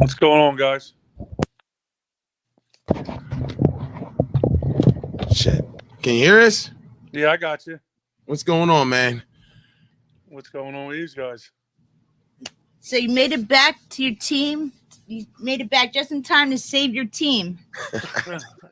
What's going on, guys? Shit. Can you hear us? Yeah, I got you. What's going on, man? What's going on with these guys? So you made it back to your team. You made it back just in time to save your team.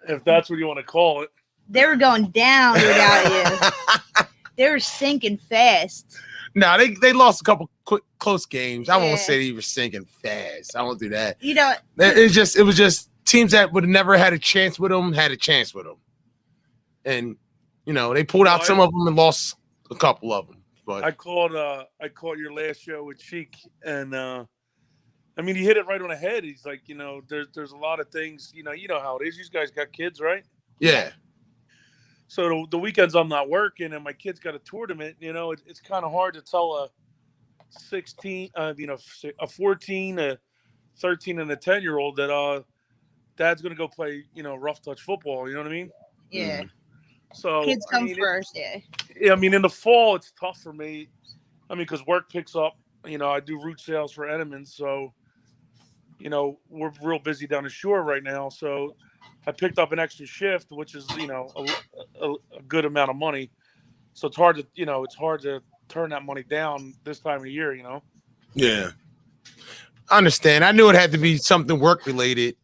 If that's what you want to call it. They were going down without you. They were sinking fast. No, they lost a couple close games. I Yeah. won't say they were sinking fast. I won't do that. You know, It was just teams that would have never had a chance with them had a chance with them, and they pulled out some of them and lost a couple of them. But I caught your last show with Cheek, and I mean he hit it right on the head. He's like, there's a lot of things, you know how it is. You guys got kids, right? yeah. So the weekends I'm not working, and my kid's got a tournament. It's kind of hard to tell a 16, a 14, a 13, and a 10-year-old that dad's gonna go play, rough touch football. You know what I mean? yeah. So Kids come first, Yeah, I mean, in the fall, it's tough for me. I mean, because work picks up. I do root sales for Edmonds, so we're real busy down the shore right now. So I picked up an extra shift, which is a good amount of money. So it's hard to turn that money down this time of year. Yeah. I understand. I knew it had to be something work related,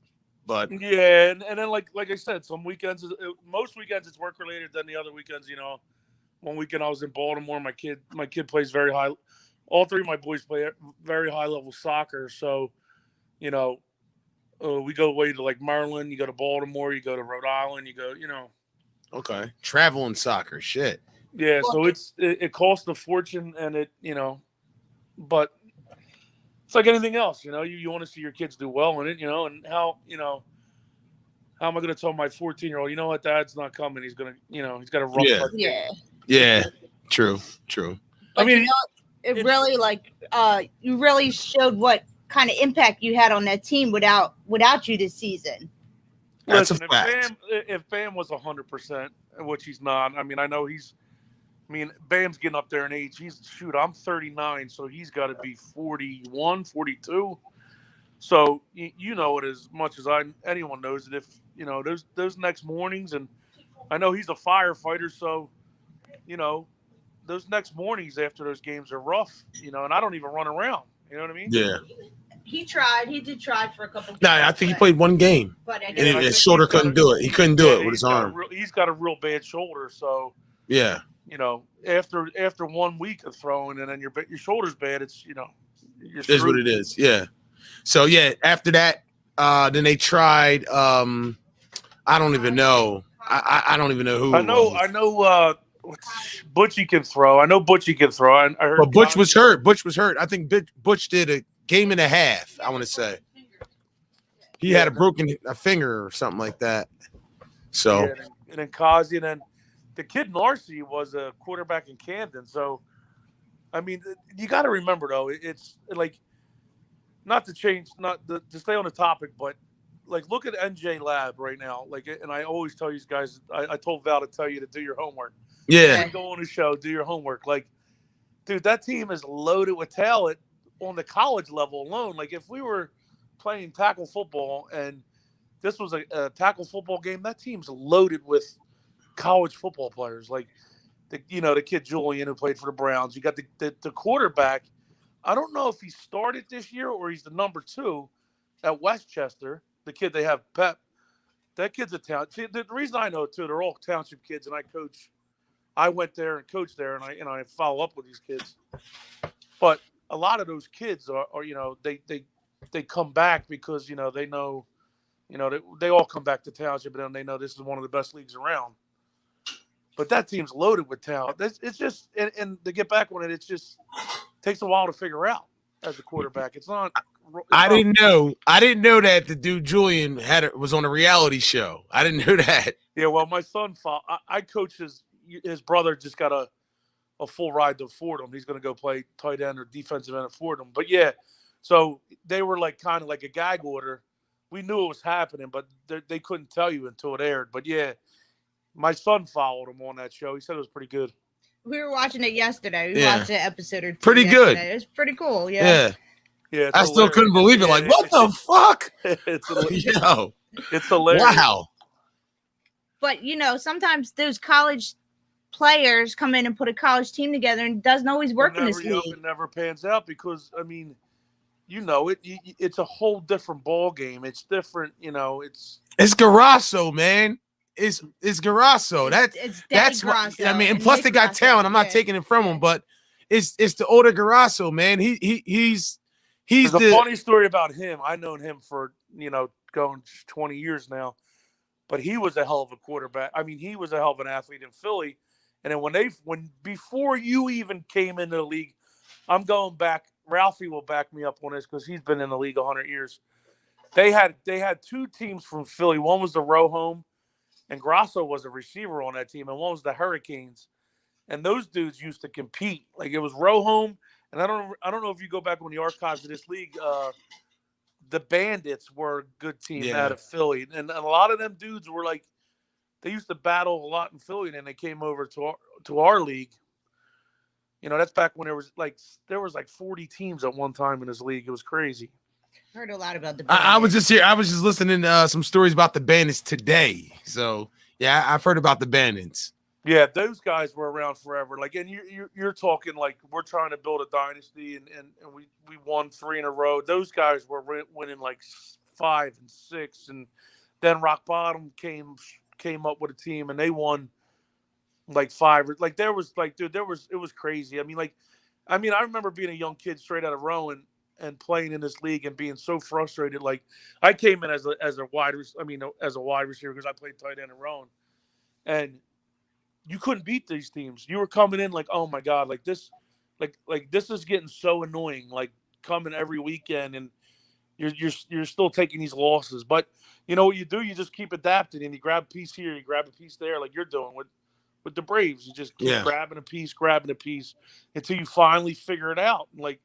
but yeah, and then like I said, some weekends, most weekends it's work related. Then the other weekends, one weekend I was in Baltimore. My kid plays very high. All three of my boys play very high level soccer. So, we go away to like Maryland. You go to Baltimore. You go to Rhode Island. You go, okay. Travel and soccer, shit. Yeah, so it costs a fortune, and but it's like anything else, you want to see your kids do well in it, and how am I going to tell my 14-year-old, you know what, dad's not coming. He's going to, he's got a rough start. Yeah. True. But I mean, it really you really showed what kind of impact you had on that team without you this season. That's Listen, a fact. if Bam was 100%, which he's not, I mean, I know Bam's getting up there in age. I'm 39, so he's got to be 41, 42. So you know it as much as anyone knows it. If those next mornings, and I know he's a firefighter, so those next mornings after those games are rough. And I don't even run around. You know what I mean? Yeah. He tried. He did try for a couple games. No, I think he played one game. But And his shoulder couldn't do it. He couldn't do it with his arm. He's got a real bad shoulder, so yeah. After 1 week of throwing, and then your shoulder's bad, it's it is what it is. Yeah. So yeah, after that, then they tried. I don't even know. I don't even know who. I know. Butchie can throw. I know Butchie can throw. I heard. But Butch was hurt. I think Butch did a game and a half. I want to say he had a finger or something like that. So and then Kazi, and then the kid Narcy was a quarterback in Camden. So I mean, you got to remember though, it's like not to stay on the topic, but like look at NJ Lab right now. Like, and I always tell you guys, I told Val to tell you to do your homework. Yeah. Go on the show, do your homework. Like, dude, that team is loaded with talent on the college level alone. Like, if we were playing tackle football and this was a tackle football game, that team's loaded with college football players. Like, the kid Julian who played for the Browns. You got the quarterback. I don't know if he started this year or he's the number 2 at Westchester. The kid they have, Pep. That kid's a talent. See, the reason I know too, they're all township kids, and I went there and coached there, and I follow up with these kids. But a lot of those kids are they come back because they know, they all come back to township, and then they know this is one of the best leagues around. But that team's loaded with talent. It's just and to get back on it, it just takes a while to figure out as a quarterback. It's not. I didn't know that the dude Julian was on a reality show. I didn't know that. Yeah, well, my son, I coach his brother just got a full ride to Fordham. He's going to go play tight end or defensive end at Fordham. But yeah, so they were like kind of like a gag order. We knew it was happening, but they couldn't tell you until it aired. But yeah, my son followed him on that show. He said it was pretty good. We were watching it yesterday. We watched an episode or two. Pretty yesterday. Good. It was pretty cool. Yeah. Yeah, it's I still couldn't hilarious. believe it. Like, what the fuck? It's Yo, it's hilarious. wow. But sometimes those college players come in and put a college team together, and it doesn't always work in this league. It never pans out because I mean, it's a whole different ball game. It's different, It's Garasso, man. It's Garasso. That's what I mean. And plus, they got talent. I'm not taking it from him, but it's the older Garasso, man. He's There's a funny story about him. I've known him for going 20 years now, but he was a hell of a quarterback. I mean, he was a hell of an athlete in Philly. And then before you even came into the league, I'm going back. Ralphie will back me up on this because he's been in the league 100 years. They had two teams from Philly. One was the Row Home, and Grasso was a receiver on that team, and one was the Hurricanes. And those dudes used to compete. Like it was Row Home, and I don't know if you go back on the archives of this league. The Bandits were a good team out of Philly, and a lot of them dudes were like they used to battle a lot in Philly, and then they came over to our league. That's back when there was like 40 teams at one time in this league. It was crazy. Heard a lot about the Bandits. I was just here. I was just listening to some stories about the Bandits today. So yeah, I've heard about the Bandits. Yeah, those guys were around forever. Like, and you're talking like we're trying to build a dynasty, and we won 3 in a row. Those guys were winning like 5 and 6, and then Rock Bottom came up with a team, and they won like 5. Like there was like, dude, it was crazy. I mean, I remember being a young kid straight out of Rowan and playing in this league and being so frustrated. Like I came in as a wide receiver because I played tight end in Rowan, and you couldn't beat these teams. You were coming in like, oh my God, like this is getting so annoying. Like coming every weekend, and you're still taking these losses. But you know what you do? You just keep adapting, and you grab a piece here, you grab a piece there, like you're doing with the Braves. You just keep grabbing a piece until you finally figure it out. Like,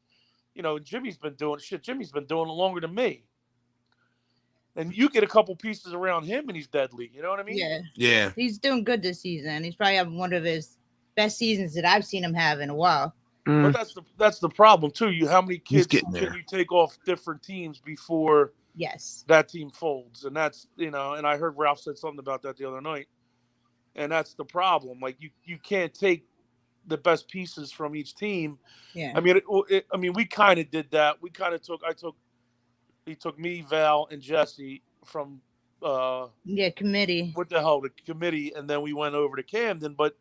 Jimmy's been doing shit. Jimmy's been doing it longer than me. And you get a couple pieces around him, and he's deadly. You know what I mean? Yeah. He's doing good this season. He's probably having one of his best seasons that I've seen him have in a while. But that's the problem too. How many kids can you take off different teams before that team folds? And that's and I heard Ralph said something about that the other night. And that's the problem. Like you can't take the best pieces from each team. Yeah. I mean, we kind of did that. He took me, Val, and Jesse from committee. What the hell, the committee, and then we went over to Camden. But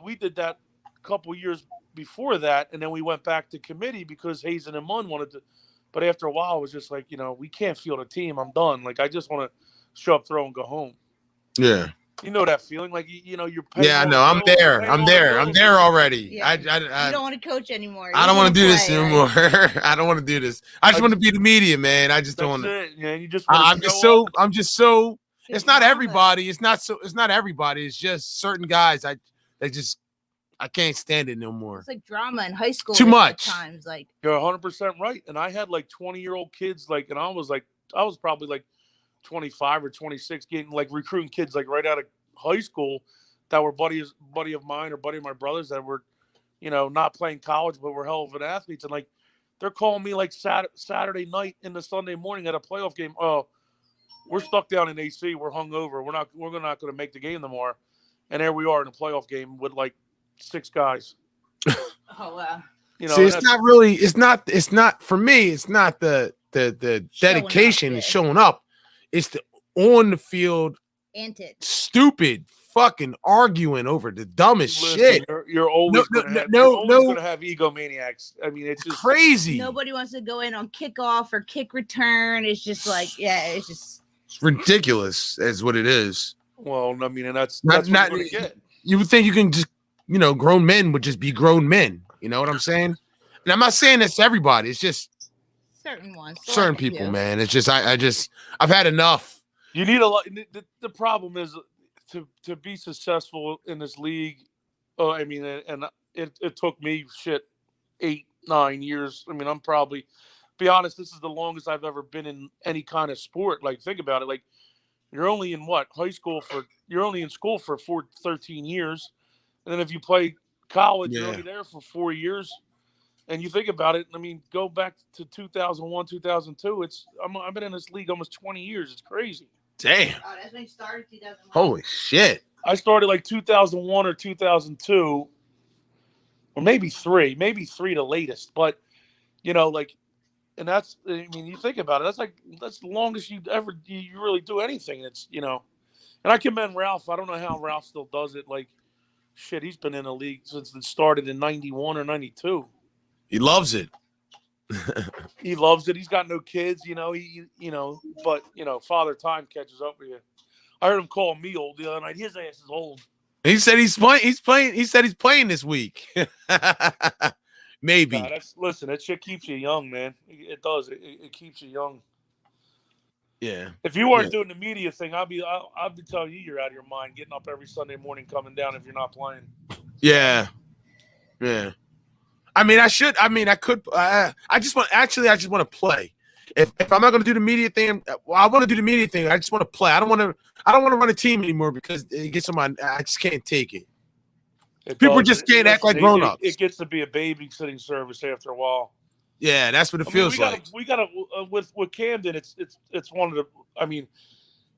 we did that a couple years before that, and then we went back to committee because Hazen and Munn wanted to. But after a while, it was just like, we can't field a team. I'm done. Like I just want to show up, throw, and go home. Yeah. You know that feeling, like you're paying. Yeah, I know. I'm there already. Yeah. I don't want to coach anymore. I don't want to do this anymore. I don't want to do this. I just want to be the media, man. I just don't want to. Yeah, you just. I'm just so. It's not everybody. It's not everybody. It's just certain guys. I can't stand it no more. It's like drama in high school. Too much times. Like you're 100% right. And I had like 20-year-old kids, like, and I was probably like 25 or 26, getting like recruiting kids like right out of high school that were buddy of mine or buddy of my brothers that were, not playing college but were hell of an athletes, and like they're calling me like Saturday night in the Sunday morning at a playoff game. Oh, we're stuck down in AC. We're hungover. We're not going to make the game tomorrow, and there we are in a playoff game with like 6 guys. Oh wow. See, it's not really. It's not for me. It's not the dedication and showing up. It's the on the field antics, stupid fucking arguing over the dumbest shit. You're always going to have egomaniacs. I mean, it's just crazy. Nobody wants to go in on kickoff or kick return. It's just like, it's ridiculous. Is what it is. Well, I mean, and that's not what you're get. You would think you can just, grown men would just be grown men. You know what I'm saying? And I'm not saying this to everybody. It's just certain ones, certain people, man. It's just I've had enough. You need a lot. The problem is to be successful in this league. I mean, and it took me 8-9 years. I mean, I'm probably, be honest, this is the longest I've ever been in any kind of sport. Like, think about it. Like, you're only in you're only in school for 13 years, and then if you play college, you're only there for 4 years. And you think about it, I mean, go back to 2001, 2002. I've been in this league almost 20 years. It's crazy. Damn. Oh, that's when you started 2001. Holy shit. I started like 2001 or 2002, or maybe three the latest. But like, and that's, I mean, you think about it, that's the longest you really do anything. It's and I commend Ralph. I don't know how Ralph still does it. Like, shit, he's been in the league since it started in '91 or '92. He loves it. He loves it. He's got no kids, but Father Time catches up with you. I heard him call me old the other night. His ass is old. He said he's playing. He said he's playing this week. Maybe. Listen, that shit keeps you young, man. It does. It keeps you young. Yeah. If you weren't doing the media thing, I'd be telling you you're out of your mind, getting up every Sunday morning, coming down if you're not playing. Yeah. Yeah. I mean, I should. I mean, I could. I just want to play. If I'm not going to do the media thing, well, I want to do the media thing. I just want to play. I don't want to run a team anymore because it gets on my. I just can't take it. People just can't act like grown-ups. It gets to be a babysitting service after a while. Yeah, that's what it feels like. We got with Camden. It's one of the. I mean,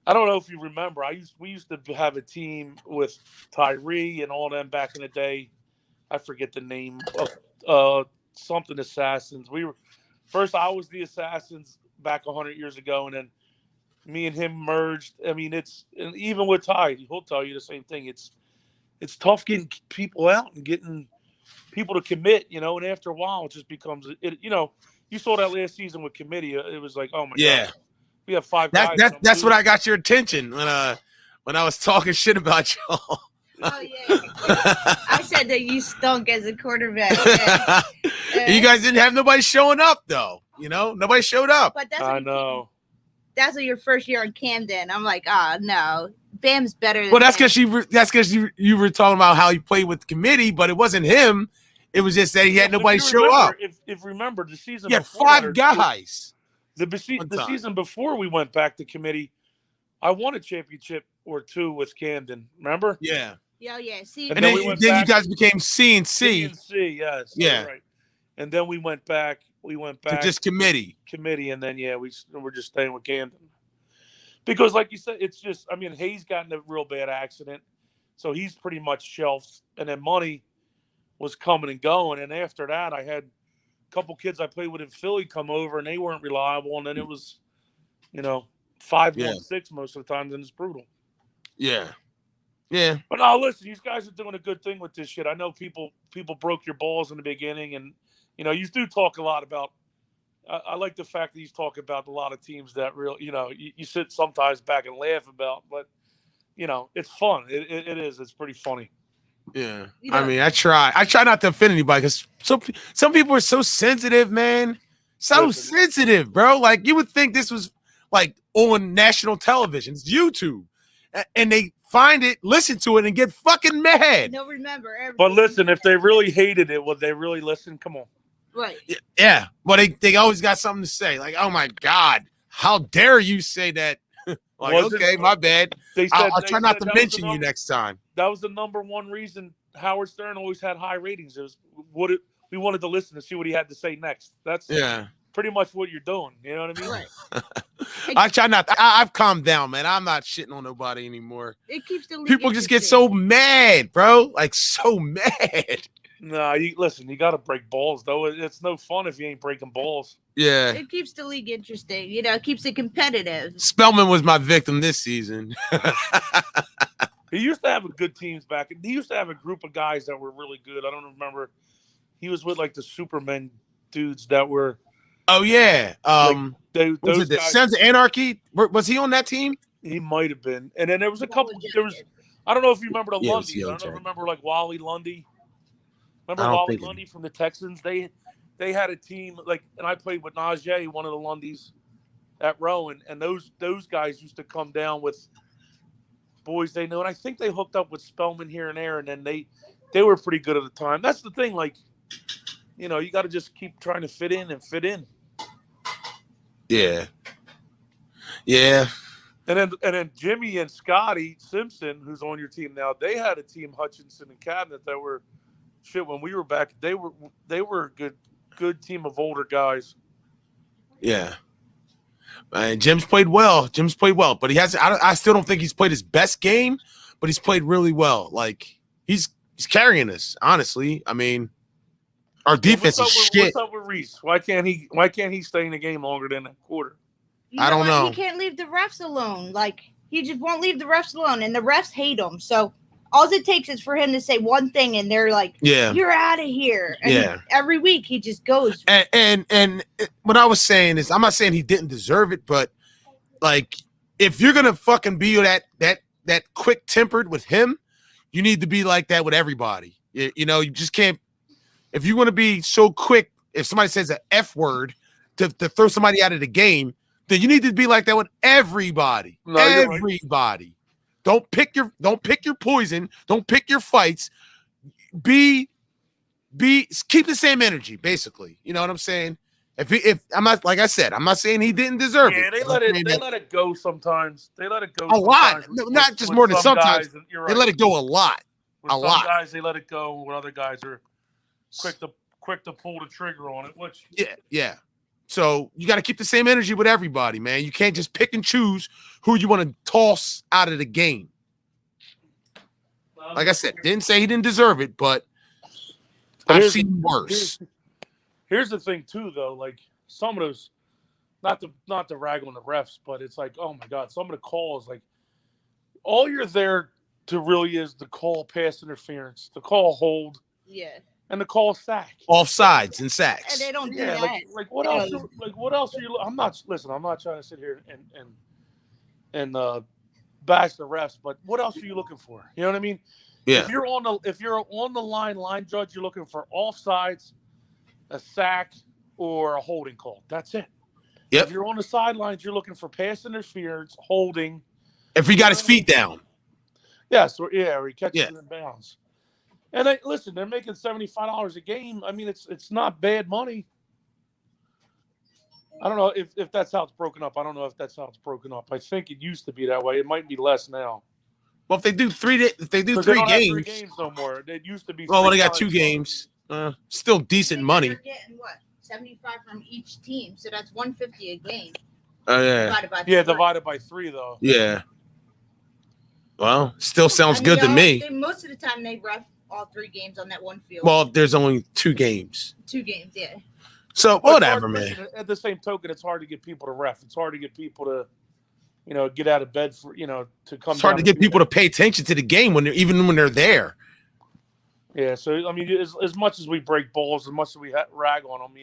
I don't know if you remember. We used to have a team with Tyree and all them back in the day. I forget the name of something Assassins. I was the Assassins back 100 years ago, and then me and him merged. I mean, and even with Ty, he'll tell you the same thing. It's tough getting people out and getting people to commit, and after a while it just becomes you saw that last season with committee. It was like, oh my God, we have 5 guys. That's what I got your attention when I was talking shit about y'all. Oh yeah, I said that you stunk as a quarterback. You guys didn't have nobody showing up though. Nobody showed up. But I know. That's your first year in Camden. I'm like, no, Bam's better than Well, that's because you were talking about how he played with the committee, but it wasn't him. It was just that he had nobody show up. If remember the season, he had 5 guys. The season before we went back to committee, I won a championship or 2 with Camden. Remember? Yeah. Yeah. See, and then you guys became C and C. Yes. Yeah. Right. And then we went back. To just committee, and then we're just staying with Camden because, like you said, it's just. I mean, Hayes got in a real bad accident, so he's pretty much shelved. And then money was coming and going. And after that, I had a couple kids I played with in Philly come over, and they weren't reliable. And then it was, 5-1-6 most of the times, and it's brutal. Yeah. Yeah. But now, listen, these guys are doing a good thing with this shit. I know people broke your balls in the beginning, and you do talk a lot about. I like the fact that you talk about a lot of teams that you sit sometimes back and laugh about, but it's fun. It is. It's pretty funny. Yeah. I mean, I try not to offend anybody because some people are so sensitive, man. Sensitive, bro. Like you would think this was like on national television. It's YouTube, and they find it, listen to it, and get fucking mad. No, remember everything. But listen, if they really hated it, would they really listen? Come on. Right. Yeah. Well, they always got something to say. Like, oh my God, how dare you say that? Okay, my bad. I'll try not to mention you next time. That was the number one reason Howard Stern always had high ratings. It was we wanted to listen to see what he had to say next. That's pretty much what you're doing. You know what I mean? Right. I try not. I've calmed down, man. I'm not shitting on nobody anymore. It keeps the people just get so mad, bro. Like so mad. No, listen. You got to break balls, though. It's no fun if you ain't breaking balls. Yeah, it keeps the league interesting. It keeps it competitive. Spellman was my victim this season. He used to have a good teams back. He used to have a group of guys that were really good. I don't remember. He was with like the Superman dudes that were. Oh yeah, those guys, Sons of Anarchy. Was he on that team? He might have been. And then there was a couple. I don't know if you remember the Lundys. I don't remember like Wally Lundy. Remember Wally Lundy from the Texans? They had a team and I played with Najee, one of the Lundys, at Rowan, and those guys used to come down with boys they know, and I think they hooked up with Spellman here and there, and then they were pretty good at the time. That's the thing, you got to just keep trying to fit in. Yeah. Yeah. And then Jimmy and Scotty Simpson, who's on your team now, they had a team, Hutchinson and Cabinet, that were shit when we were back. They were good good team of older guys. Yeah. And Jim's played well. But he hasn't. I still don't think he's played his best game, but he's played really well. Like he's carrying us. Honestly, I mean, our defense is shit. What's up with Reese? Why can't he stay in the game longer than a quarter? I don't know. He can't leave the refs alone. Like he just won't leave the refs alone, and the refs hate him. So all it takes is for him to say one thing, and they're like, "Yeah, you're out of here." And every week he just goes. And what I was saying is, I'm not saying he didn't deserve it, but like, if you're gonna fucking be that quick tempered with him, you need to be like that with everybody. You know, you just can't. If you want to be so quick, if somebody says an F word to throw somebody out of the game, then you need to be like that with everybody. No, everybody. Right. Don't pick your poison. Don't pick your fights. Keep the same energy, basically. You know what I'm saying? If I'm not, like I said, I'm not saying he didn't deserve it. Yeah, they let it go sometimes. They let it go a lot, not just more than sometimes. Right. They let it go a lot. With some guys, they let it go. When other guys are quick to pull the trigger on it. Which yeah. So you got to keep the same energy with everybody, man. You can't just pick and choose who you want to toss out of the game. Like I said, didn't say he didn't deserve it, but I've seen worse. Here's the thing, too, though. Like some of those, not to rag on the refs, but it's like, oh my God, some of the calls, like all you're there to really is the call pass interference, the call hold, and the call sack, offsides and sacks, and they don't do that. Like what else? What else are you? I'm not trying to sit here and bash the refs, but what else are you looking for? You know what I mean? Yeah. If you're on the line judge, you're looking for offsides, a sack, or a holding call. That's it. Yep. If you're on the sidelines, you're looking for pass interference, holding. If he got his feet down. Yes, or he catches it in bounds. And listen, they're making $75 a game. I mean, it's not bad money. I don't know if that's how it's broken up. I don't know if that's how it's broken up. I think it used to be that way. It might be less now. Well, if they do three games, they don't have 3 games no more. It used to be. Oh, they got 2 games. Still decent money. They're getting what, 75 from each team, so that's $150 a game. Oh yeah. Divided by 3 though. Yeah. Well, still sounds good to me. Most of the time, they ref all 3 games on that one field. Well, if there's only 2 games. 2 games, yeah. So whatever, man. At the same token, it's hard to get people to ref. It's hard to get people to, get out of bed for, to come. It's hard to get people to pay attention to the game when they're there. Yeah. So I mean, as much as we break balls, as much as we rag on them,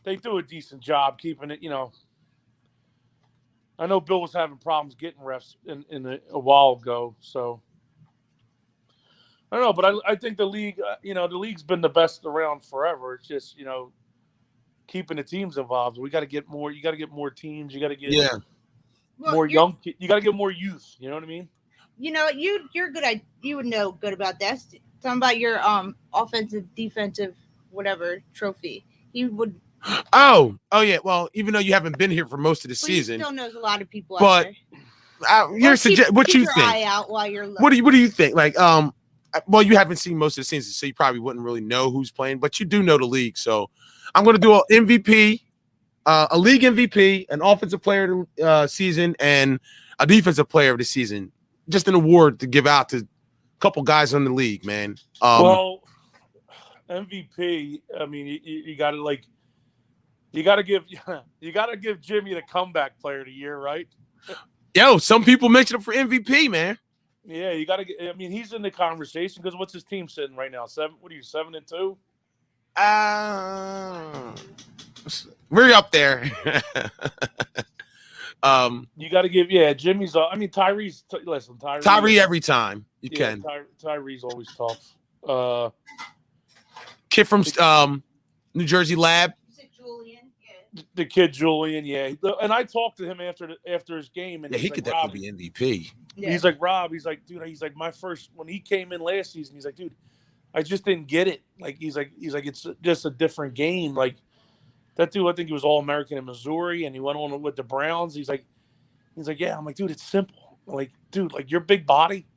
they do a decent job keeping it. I know Bill was having problems getting refs in a while ago, so. I don't know, but I think the league, the league's been the best around forever. It's just, keeping the teams involved. We got to get more. You got to get more teams. You got to get more young. You got to get more youth. You know what I mean? You're good. You would know good about that. Talking about your offensive, defensive, whatever trophy. He would. Oh yeah. Well, even though you haven't been here for most of the season, he still knows a lot of people. But out there. What you think? Eye out while you're. What do you think? Like well, you haven't seen most of the season, so you probably wouldn't really know who's playing, but you do know the league. So I'm going to do an MVP, a league MVP, an offensive player of the season, and a defensive player of the season. Just an award to give out to a couple guys in the league, man. Well, MVP. I mean, you got to give Jimmy the comeback player of the year, right? Yo, some people mention him for MVP, man. Yeah, you got to get. I mean, he's in the conversation because what's his team sitting right now? 7-2? We're up there. You got to give. Jimmy's. I mean, Tyree's. Listen, Tyree every time you can. Tyree's always tough. Kid from New Jersey Lab. Julian. Yeah. The kid Julian. Yeah, and I talked to him after his game, and he could definitely be MVP. Yeah. He's like, Rob, he's like, dude, he's like, my first, when he came in last season, he's like, dude, I just didn't get it. Like, he's like, it's just a different game. Like, that dude, I think he was All-American in Missouri, and he went on with the Browns. He's like, yeah. I'm like, dude, it's simple. Like, dude, like, your big body,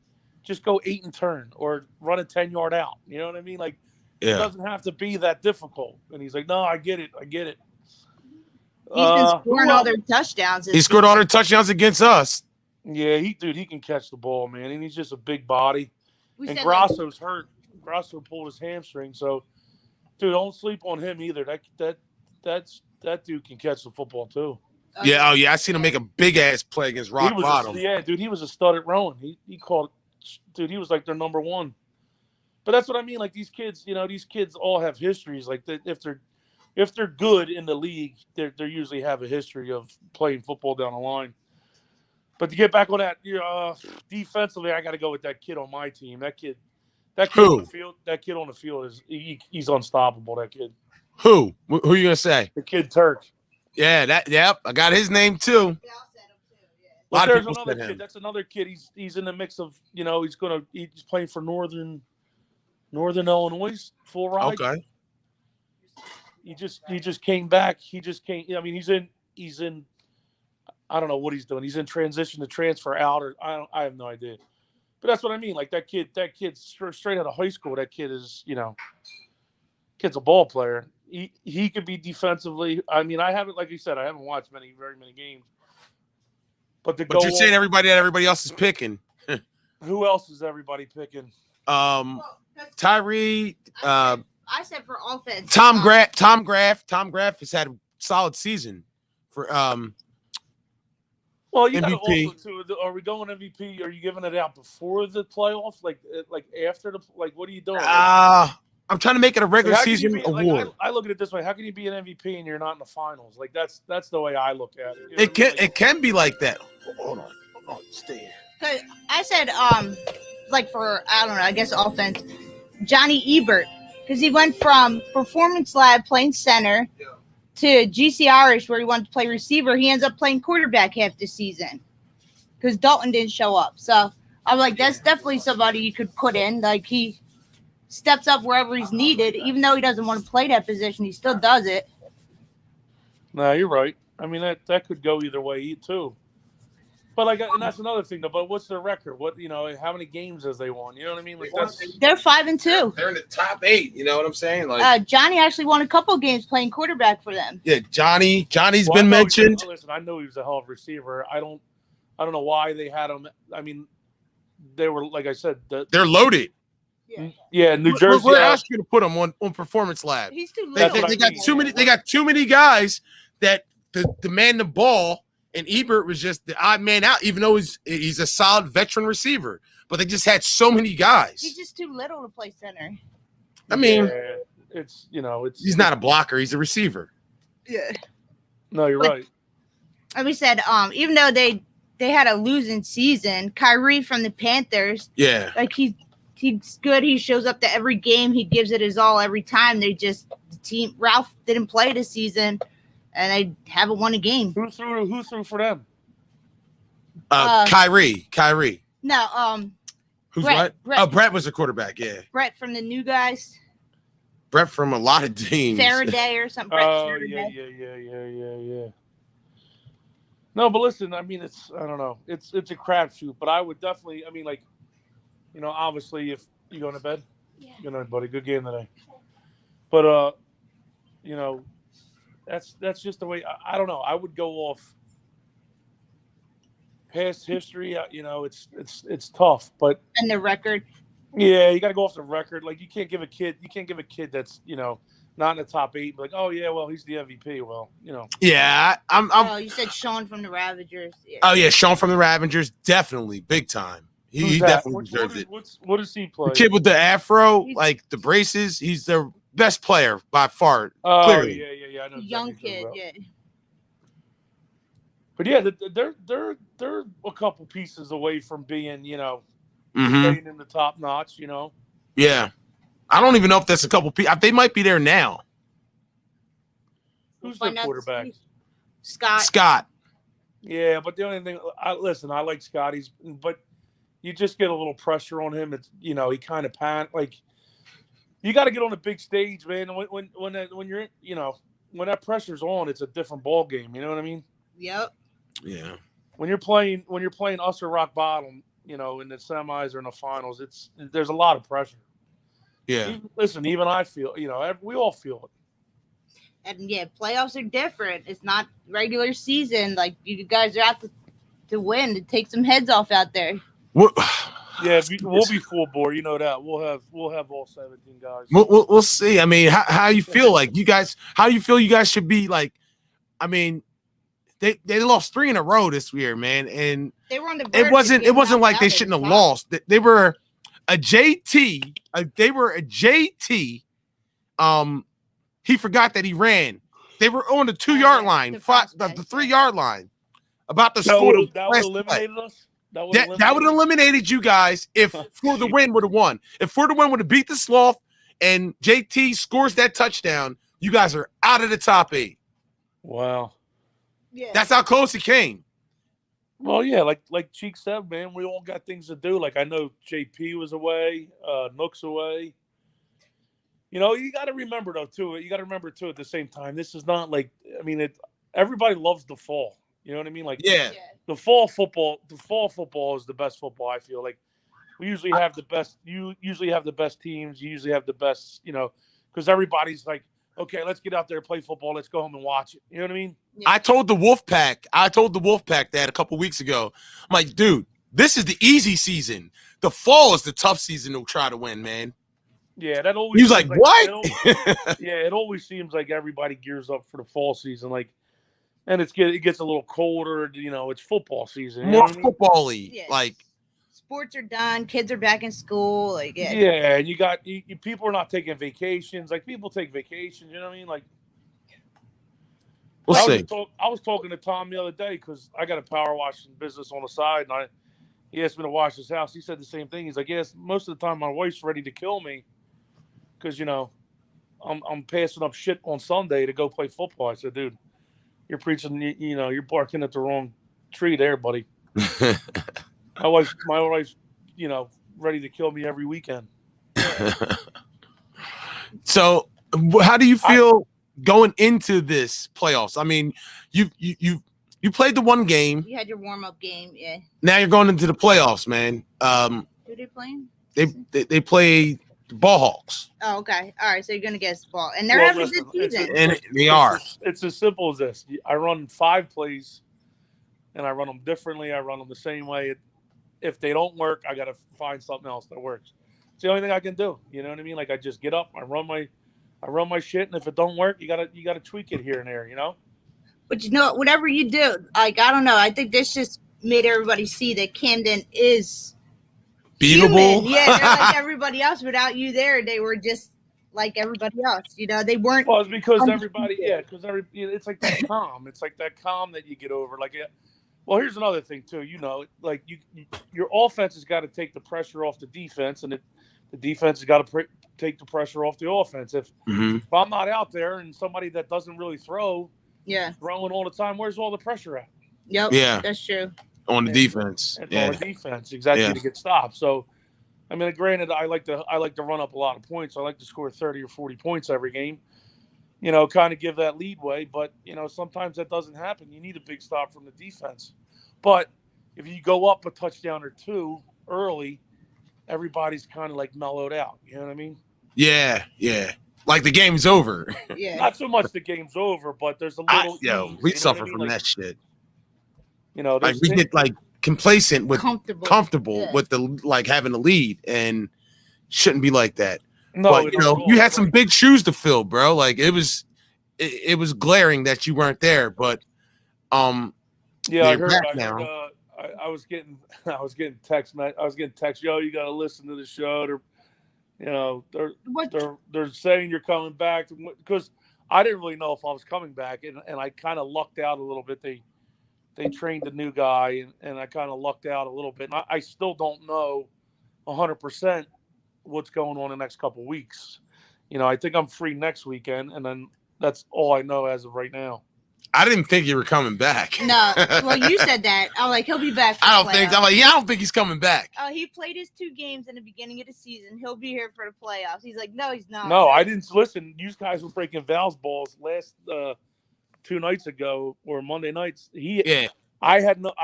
just go 8 and turn or run a 10-yard out. You know what I mean? Like, It doesn't have to be that difficult. And he's like, no, I get it. He's been scoring all their touchdowns. He scored all their touchdowns against us. Yeah, he can catch the ball, man, and he's just a big body. And Grasso's hurt. Grasso pulled his hamstring, so dude, don't sleep on him either. That dude can catch the football too. Yeah, I seen him make a big ass play against Rock Bottom. Dude, he was a stud at rowing. He called, dude, he was like their number one. But that's what I mean. Like these kids, these kids all have histories. Like if they're good in the league, they usually have a history of playing football down the line. But to get back on that, defensively, I got to go with that kid on my team. That kid on the field. That kid on the field he's unstoppable. That kid. Who are you gonna say? The kid Turk. Yeah, yep. I got his name too. But there's another kid. That's another kid. He's in the mix of he's playing for Northern Illinois full ride. Okay. He just came back. He just came. I mean, he's in. I don't know what he's doing. He's in transition to transfer out, or I have no idea. But that's what I mean. Like that kid straight out of high school. That kid is kid's a ball player. He could be defensively. I mean, I haven't, like you said, I haven't watched very many games. But you're saying everybody else is picking. Who else is everybody picking? Tyree. I said for offense. Tom Graff has had a solid season for Well, you got MVP. also too. Are we going MVP? Are you giving it out before the playoffs? Like after the what are you doing? I'm trying to make it a regular season award. I look at it this way: how can you be an MVP and you're not in the finals? Like that's the way I look at it. It can be like that. Hold on, stay. Cause I said like for I don't know, I guess offense, Johnny Ebert, because he went from Performance Lab playing center to GC Irish where he wanted to play receiver. He ends up playing quarterback half the season because Dalton didn't show up. So I'm like, that's definitely somebody you could put in. Like he steps up wherever he's needed, even though he doesn't want to play that position. He still does it. No, you're right. I mean, that could go either way too. But and that's another thing though. But what's their record? What how many games has they won? You know what I mean? Like they're 5-2. They're in the top 8. You know what I'm saying? Like Johnny actually won a couple games playing quarterback for them. Yeah, Johnny's been mentioned. Listen, I know he was a hell of a receiver. I don't know why they had him. I mean, they were like I said. They're loaded. Yeah, New Jersey. We're asking you to put him on Performance Lab. He's too little. They got too many. They got too many guys that demand the ball. And Ebert was just the odd man out, even though he's a solid veteran receiver. But they just had so many guys. He's just too little to play center. I mean, it's he's not a blocker; he's a receiver. Yeah. No, you're right. Like we said, even though they had a losing season, Kyrie from the Panthers. Yeah. Like he's good. He shows up to every game. He gives it his all every time. The team. Ralph didn't play this season. And they haven't won a game. Who threw for them? Kyrie. No, who's Brett, what? Oh, Brett was a quarterback, yeah. Brett from the new guys. Brett from a lot of teams. Faraday or something. Oh, yeah. No, but listen, I mean, I don't know. It's a crapshoot, but I would definitely, I mean, like, obviously if you going to bed, good night, buddy. Good game today. But, that's just the way. I don't know. I would go off past history. It's tough, but and the record. Yeah, you got to go off the record. Like you can't give a kid that's not in the top 8. Like, oh yeah, well he's the MVP. Well, Yeah, I'm. Oh, you said Sean from the Ravagers. Yeah. Oh yeah, Sean from the Ravagers, definitely big time. He definitely deserves it. What does he play? The kid with the afro, like the braces. He's the best player by far. Oh clearly. yeah. I know young kid, yeah. But yeah, they're a couple pieces away from being, Mm-hmm. staying in the top notch, Yeah, I don't even know if that's a couple pieces. They might be there now. Who's their quarterback? Scott. Yeah, but the only thing, I like Scott. But you just get a little pressure on him. It's he kind of like you got to get on the big stage, man. When you're when that pressure's on, it's a different ball game. You know what I mean? Yep. Yeah. When you're playing us or Rock Bottom, in the semis or in the finals, there's a lot of pressure. Yeah. Listen, even I feel, we all feel it. And yeah, playoffs are different. It's not regular season. Like you guys are out to win, to take some heads off out there. What? Yeah, we'll be full bore. You know that we'll have all 17 guys. We'll see. I mean, how you feel like you guys? How you feel you guys should be like? I mean, they lost 3 in a row this year, man, and they were on the it wasn't like they shouldn't have lost. They were a JT. They were a JT. He forgot that he ran. They were on the 2-yard line, the 3-yard line, about to score. That would have eliminated us. That would have eliminated you guys if For the Win would have won. If For the Win would have beat the Sloth and JT scores that touchdown, you guys are out of the top 8. Wow. Yeah. That's how close it came. Well, yeah, like Cheek said, man, we all got things to do. Like I know JP was away, Nook's away. You got to remember though too. You got to remember too at the same time. This is not like everybody loves the fall. You know what I mean? Like the fall football is the best football. I feel like we usually have the best. You usually have the best teams. You usually have the best. Because everybody's like, okay, let's get out there and play football. Let's go home and watch it. You know what I mean? Yeah. I told the Wolfpack that a couple weeks ago. I'm like, dude, this is the easy season. The fall is the tough season to try to win, man. Yeah, that always. He was like, what? It always seems like everybody gears up for the fall season, like, and it gets a little colder. It's football season. More football-y. Yes. Like, sports are done, kids are back in school. Like, yeah, and you got people are not taking vacations. Like people take vacations. You know what I mean? Like, we'll see. I was talking to Tom the other day because I got a power washing business on the side, and he asked me to wash his house. He said the same thing. He's like, yes, most of the time my wife's ready to kill me. Because I'm passing up shit on Sunday to go play football. I said, dude, you're preaching. You're barking at the wrong tree there, buddy. my wife's, ready to kill me every weekend. So, how do you feel going into this playoffs? I mean, you played the one game. You had your warm up game, yeah. Now you're going into the playoffs, man. Who they playing? They play the Ball Hawks. Oh, okay. All right. So you're gonna get the ball, and they're having a good season. And they are. It's as simple as this. I run 5 plays, and I run them differently. I run them the same way. If they don't work, I got to find something else that works. It's the only thing I can do. You know what I mean? Like I just get up, I run my shit, and if it don't work, you gotta tweak it here and there. But whatever you do, like I don't know. I think this just made everybody see that Camden is beatable. Human. Yeah, they're like everybody else. Without you there, they were just like everybody else. They weren't. Well, it's because everybody, it's like that calm. It's like that calm that you get over. Like, well, here's another thing too. Like your offense has got to take the pressure off the defense, and the defense has got to take the pressure off the offense. If I'm not out there and somebody that doesn't really throw, throwing all the time, where's all the pressure at? Yep. Yeah, that's true. On the defense. On the defense, exactly, to get stopped. So, I mean, granted, I like to run up a lot of points. I like to score 30 or 40 points every game. Kind of give that leadway. But, sometimes that doesn't happen. You need a big stop from the defense. But if you go up a touchdown or 2 early, everybody's kind of like mellowed out. You know what I mean? Yeah. Like the game's over. Yeah. Not so much the game's over, but there's a little. We suffer from that shit. Like we get like complacent with comfortable yeah. with the like having the lead, and shouldn't be like that. No, but you had some big shoes to fill, bro. Like it was glaring that you weren't there. But I heard. I was getting text. I was getting text. Yo, you got to listen to the show. They're saying you're coming back because I didn't really know if I was coming back, and I kind of lucked out a little bit. They trained a new guy, and I kind of lucked out a little bit. And I still don't know 100% what's going on in the next couple of weeks. I think I'm free next weekend, and then that's all I know as of right now. I didn't think you were coming back. No, well, you said that. I'm like, he'll be back. I don't think he's coming back. Oh, he played his 2 games in the beginning of the season. He'll be here for the playoffs. He's like, no, he's not. No, I didn't listen. You guys were breaking Val's balls last 2 nights ago or Monday nights. I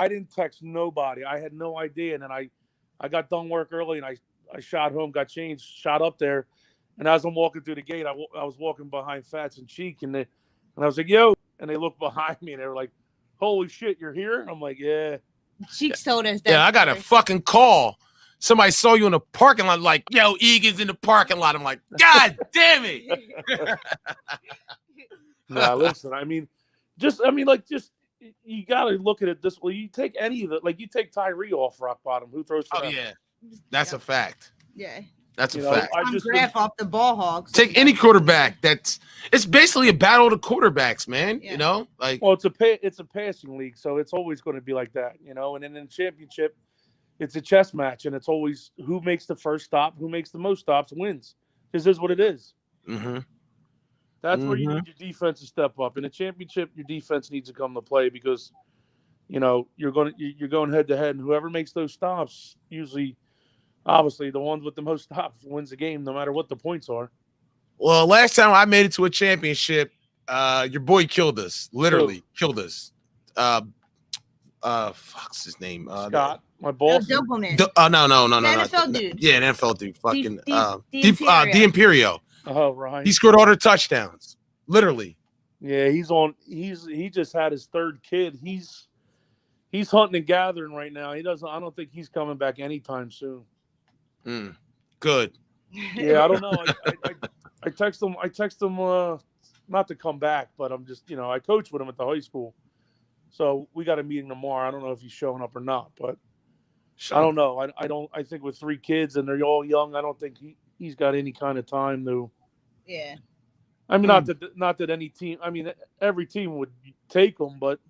didn't text nobody. I had no idea. And then I got done work early and I shot home, got changed, shot up there. And as I'm walking through the gate, I was walking behind Fats and Cheek, and I was like, "Yo!" And they looked behind me, and they were like, "Holy shit, you're here!" I'm like, "Yeah." Cheeks told us that. Yeah, I got a fucking call. Somebody saw you in the parking lot, like, "Yo, Egan's in the parking lot." I'm like, "God damn it!" Nah, listen. I mean, just you got to look at it this way. You take any of it, like you take Tyree off rock bottom. Who throws to them? Yeah, that's a fact. Yeah. That's a fact. I just grab off the ball hogs. Take any quarterback. It's basically a battle of the quarterbacks, man. Yeah. You know, like, well, it's a passing league, so it's always going to be like that, you know. And then in the championship, it's a chess match, and it's always who makes the first stop, who makes the most stops wins. This is what it is. Mm-hmm. That's where you need your defense to step up. In a championship, your defense needs to come to play because, you know, you're going head to head, and whoever makes those stops usually. Obviously, the ones with the most stops wins the game, no matter what the points are. Well, last time I made it to a championship, your boy killed us. Literally killed us. Fuck's his name? Scott, my boss. No. The ASTFL dude. Yeah, an NFL dude. Fucking the Imperio. Oh, right. He scored all their touchdowns. Literally. Yeah, he just had his third kid. He's hunting and gathering right now. I don't think he's coming back anytime soon. Good. Yeah, I don't know. I text him not to come back, but I'm just, you know, I coach with him at the high school. So we got a meeting tomorrow. I don't know if he's showing up or not, but I don't know. I think with 3 kids and they're all young, I don't think he's got any kind of time to. Yeah. I mean, not that any team. I mean, every team would take him, but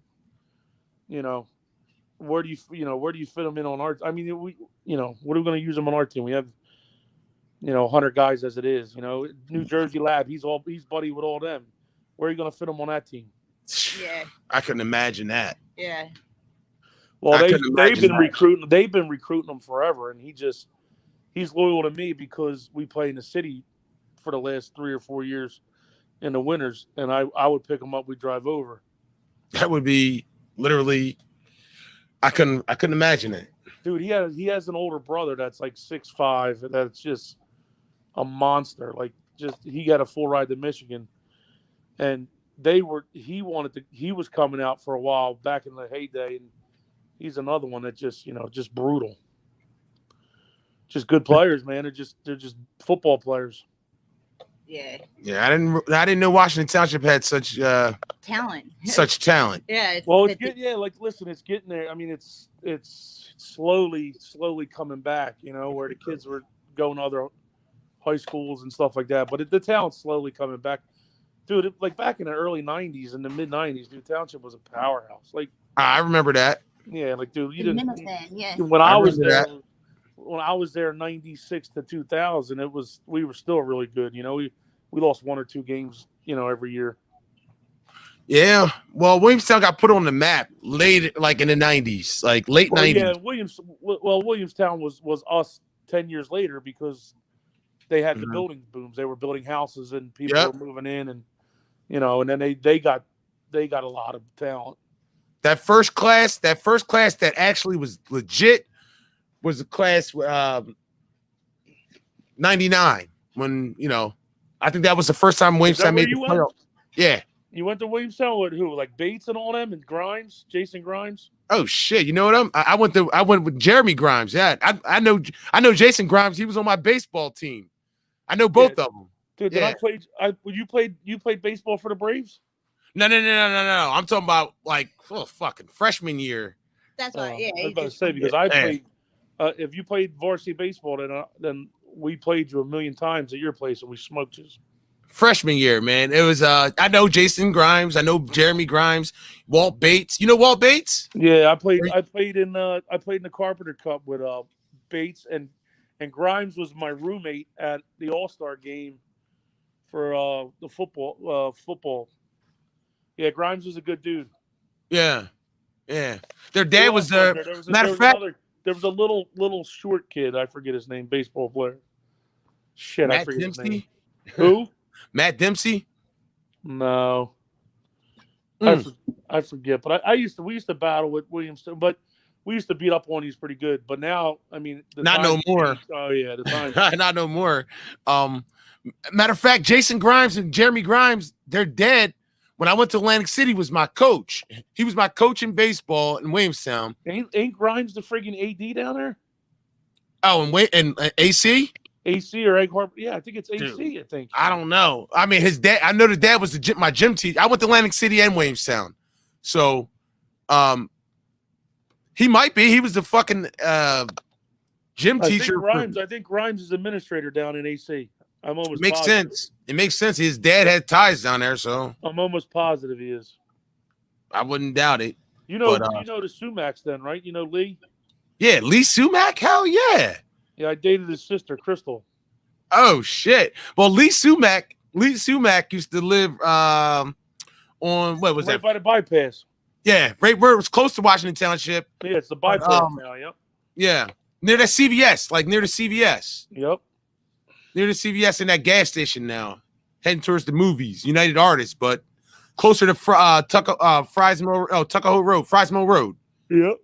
you know, where do you fit him in on our? I mean, what are we going to use him on our team? We have, 100 guys as it is. You know, New Jersey lad. He's buddy with all them. Where are you going to fit him on that team? Yeah. I couldn't imagine that. Yeah. Well, they've been recruiting. They've been recruiting him forever, and he's loyal to me because we play in the city for the last 3 or 4 years in the winters, and I would pick him up. We'd drive over. That would be literally. I couldn't imagine it. Dude, he has an older brother that's like 6'5", that's just a monster. Like, just he got a full ride to Michigan, and he was coming out for a while back in the heyday, and he's another one that just brutal. Just good players, man. They're just football players. Yeah. Yeah, I didn't know Washington Township had such talent. Such talent. Yeah. Listen, it's getting there. I mean, it's slowly coming back, where the kids were going to other high schools and stuff like that. But the talent's slowly coming back. Dude, like back in the early 90s and the mid 90s, dude, Township was a powerhouse. Like, I remember that. Yeah, like, dude, you didn't. Yeah. When I was there, 96 to 2000, we were still really good. We lost 1 or 2 games, every year. Yeah, well, Williamstown got put on the map late, like in the 90s, like late 90s. Yeah, Williamstown was us 10 years later because they had the building booms. They were building houses and people were moving in, and and then they got a lot of talent. That first class that actually was legit was the class 99 when I think that was the first time Williamstown made the playoff. Yeah. You went to Williamstown with who? Like Bates and all them, and Grimes, Jason Grimes. Oh shit! You know what I went with Jeremy Grimes. Yeah, I know Jason Grimes. He was on my baseball team. I know both of them. Dude, you played baseball for the Braves? No. I'm talking about like fucking freshman year. That's why. Yeah, I was about to say because I played. If you played varsity baseball, then we played you a million times at your place and we smoked you. Freshman year, man. It was I know Jason Grimes, I know Jeremy Grimes, Walt Bates. You know Walt Bates? Yeah, I played in the Carpenter Cup with Bates and Grimes was my roommate at the All-Star game for the football. Yeah, Grimes was a good dude. Yeah. Their dad was there. Matter of fact, there was a little short kid, I forget his name, baseball player. Shit, Matt I forget Dempsey? his name. Who? Matt Dempsey? No. I forget. But we used to battle with Williamstown, but we used to beat up on these pretty good. But now, I mean, not no more. Oh yeah, the time. Not no more. Matter of fact, Jason Grimes and Jeremy Grimes, they're dead. When I went to Atlantic City, was my coach. He was my coach in baseball in Williamstown. Ain't Grimes the friggin' AD down there? Oh, and AC? AC or Egg Harbor? Yeah, I think it's AC. Dude, I think. I don't know. I mean, his dad. I know the dad was my gym teacher. I went to Atlantic City and Williamstown, so he might be. He was the fucking gym teacher. I think Grimes is administrator down in AC. I'm almost makes positive. sense. It makes sense. His dad had ties down there, so I'm almost positive he is. I wouldn't doubt it. You know the Sumacs then, right? You know Lee? Yeah, Lee Sumac? Hell yeah. Yeah, I dated his sister, Crystal. Oh shit. Well, Lee Sumac used to live on what was that? By the bypass. Yeah, right where it was close to Washington Township. Yeah, it's the bypass now, yep. Yeah. Near that CVS, like near the CVS. Yep. Near the CVS in that gas station now. Heading towards the movies, United Artists, but closer to Tuckahoe Road, Friesmo Road. Yep.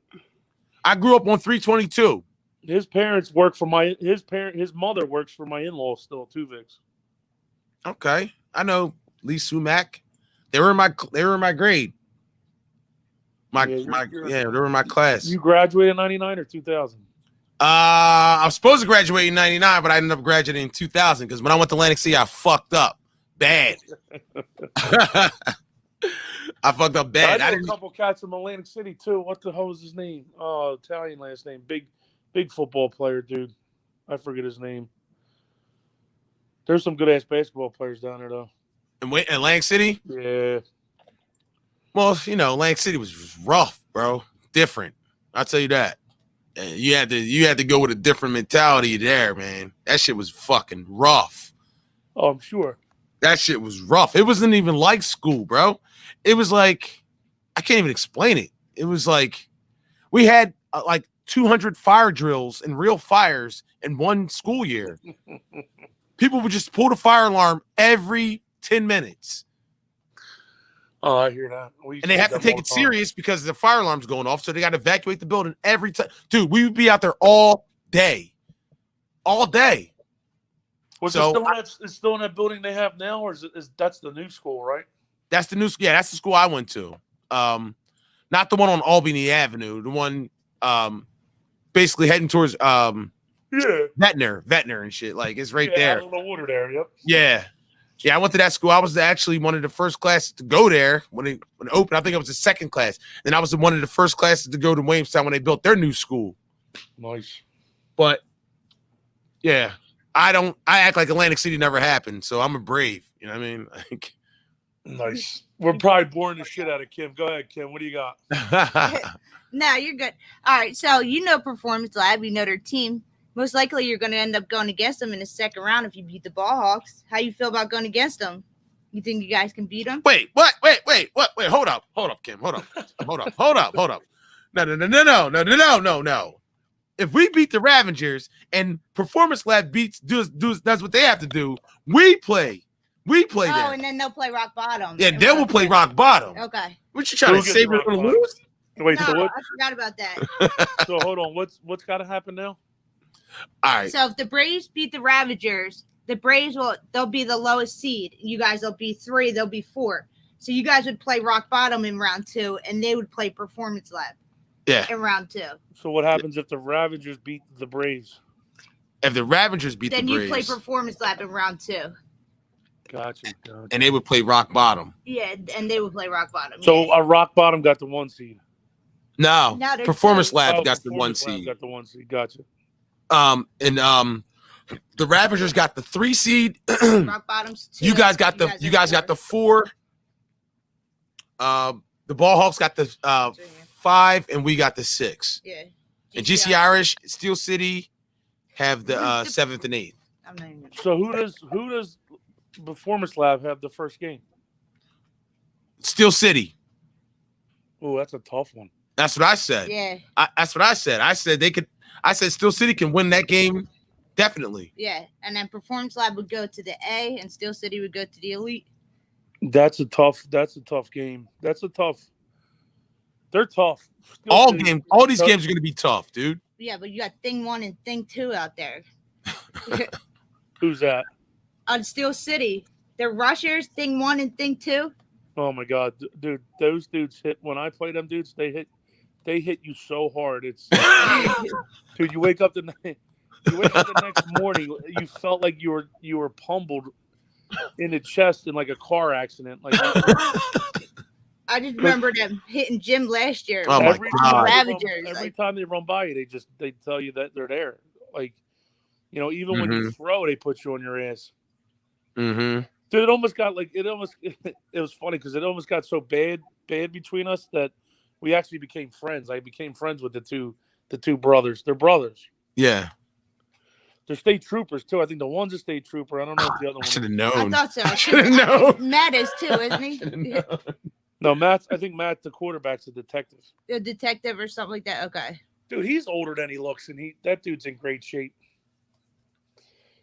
I grew up on 322. His parents work for his mother works for my in-laws still too, Vix. Okay. I know Lee Sumac. They were in my grade. They were in my class. You graduated in 99 or 2000? I was supposed to graduate in 99, but I ended up graduating in 2000 because when I went to Atlantic City, I fucked up bad. I fucked up bad. I knew a couple cats from Atlantic City too. What the hell was his name? Oh, Italian last name. Big football player, dude. I forget his name. There's some good ass basketball players down there though. In Atlantic City? Yeah. Well, Atlantic City was rough, bro. Different. I'll tell you that. You had to go with a different mentality there, man. That shit was fucking rough. Oh, I'm sure. That shit was rough. It wasn't even like school, bro. It was like, I can't even explain it. It was like we had like 200 fire drills and real fires in one school year. People would just pull the fire alarm every 10 minutes. Oh, I hear that. And they have to take it serious because the fire alarm's going off, so they got to evacuate the building every time. Dude, we would be out there all day. All day. Was it still in that building they have now, or that's the new school, right? That's the new school. Yeah, that's the school I went to. Not the one on Albany Avenue. The one basically heading towards Ventnor and shit. Like it's right there. On the water there. Yep. Yeah. Yeah, I went to that school. I was actually one of the first classes to go there when it opened. I think I was the second class. Then I was one of the first classes to go to Williamstown when they built their new school. Nice. But yeah, I act like Atlantic City never happened, so I'm a brave. You know what I mean? Like, nice. We're probably boring the shit out of Kim. Go ahead, Kim. What do you got? No, you're good. All right, so Performance Lab, their team. Most likely you're going to end up going against them in the second round if you beat the Ball Hawks. How you feel about going against them? You think you guys can beat them? Wait, what? Wait, hold up, Kim. Hold up. No. If we beat the Ravengers and Performance Lab does what they have to do, we play them. And then they'll play Rock Bottom. Yeah, they will play Rock Bottom. Okay. What you trying to say we're going to lose? Wait, no, so what? I forgot about that. So hold on. What's got to happen now? All right. So if the Braves beat the Ravagers, the Braves they'll be the lowest seed. You guys will be 3, they'll be 4. So you guys would play Rock Bottom in round 2, and they would play Performance Lab. Yeah. In round 2. So what happens if the Ravagers beat the Braves? If the Ravagers beat the Braves, then you play Performance Lab in round 2. Gotcha. And they would play Rock Bottom. Yeah, and they would play Rock Bottom. So a Rock Bottom got the 1 seed. No, Performance Lab got the 1 seed. Got the 1 seed. Gotcha. The Ravagers got the 3 seed. Rock Bottom's 2. You guys got the 4. The Ball Hawks got the 5, and we got the 6. Yeah. And GC Irish, Steel City have the 7th and 8th. So who does Performance Lab have the first game? Steel City. Oh, that's a tough one. That's what I said. Yeah. That's what I said. I said they could. I said Steel City can win that game, definitely. Yeah, and then Performance Lab would go to the A, and Steel City would go to the Elite. That's a tough game. They're tough. All these games are going to be tough, dude. Yeah, but you got Thing 1 and Thing 2 out there. Who's that? on Steel City. The rushers, thing 1 and thing 2. Oh my god, dude! Those dudes hit when I play them dudes. They hit you so hard. It's dude. You wake up the next morning. You felt like you were pummeled in the chest in like a car accident. Like I just remember them hitting Jim last year. Oh my god! Every time they run by you, they tell you that they're there. Like, you know, even when you Mm-hmm. throw, they put you on your ass. Mm-hmm. Dude, it almost got like it was funny because it almost got so bad between us that we actually became friends. I became friends with the two brothers. They're brothers. Yeah. They're state troopers too. I think the one's a state trooper. I don't know if the other one. Should have known. I thought so. I should have known. Matt is too, isn't he? No, I think Matt, the quarterback's a detective. A detective or something like that. Okay. Dude, he's older than he looks, and that dude's in great shape.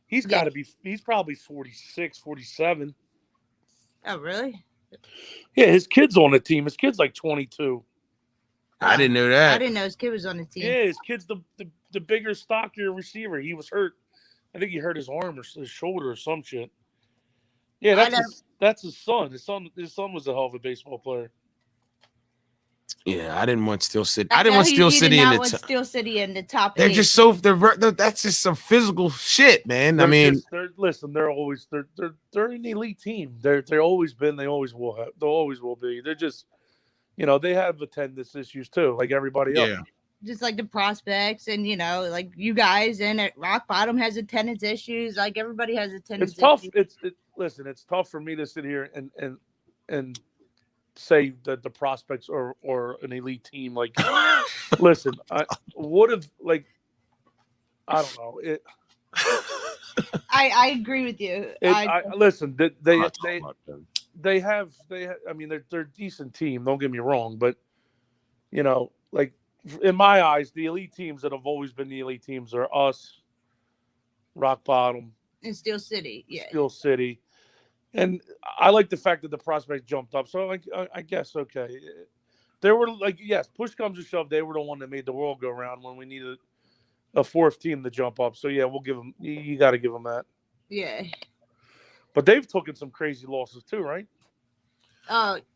He's got to be. He's probably 46, 47. Oh, really? Yeah, his kid's on the team. His kid's like 22. I didn't know that. I didn't know his kid was on the team. Yeah, his kid's the bigger, stockier receiver. He was hurt. I think he hurt his arm or his shoulder or some shit. Yeah, that's his son. His son was a hell of a baseball player. Yeah, I didn't want Steel City. I didn't want Steel City in the Steel City in the top. They're just so that's just some physical shit, man. I mean, they're always they're an elite team. They've always been. They always will have. They always will be. They're just, you know, they have attendance issues too, like everybody else. Just like the prospects, and you know, like you guys, and at Rock Bottom has attendance issues. Like everybody has attendance. It's tough. Issues. Listen. It's tough for me to sit here and say that the prospects or an elite team. Like, listen, I would have like, I don't know it. I agree with you. Listen, they have. I mean, they're a decent team. Don't get me wrong, but you know, like in my eyes, the elite teams that have always been the elite teams are us, Rock Bottom, and Steel City. Yeah, Steel City. And I like the fact that the prospects jumped up. So I guess, okay. They were like, yes, push comes to shove. They were the one that made the world go round when we needed a fourth team to jump up. So, yeah, we'll give them – you got to give them that. Yeah. But they've taken some crazy losses too, right?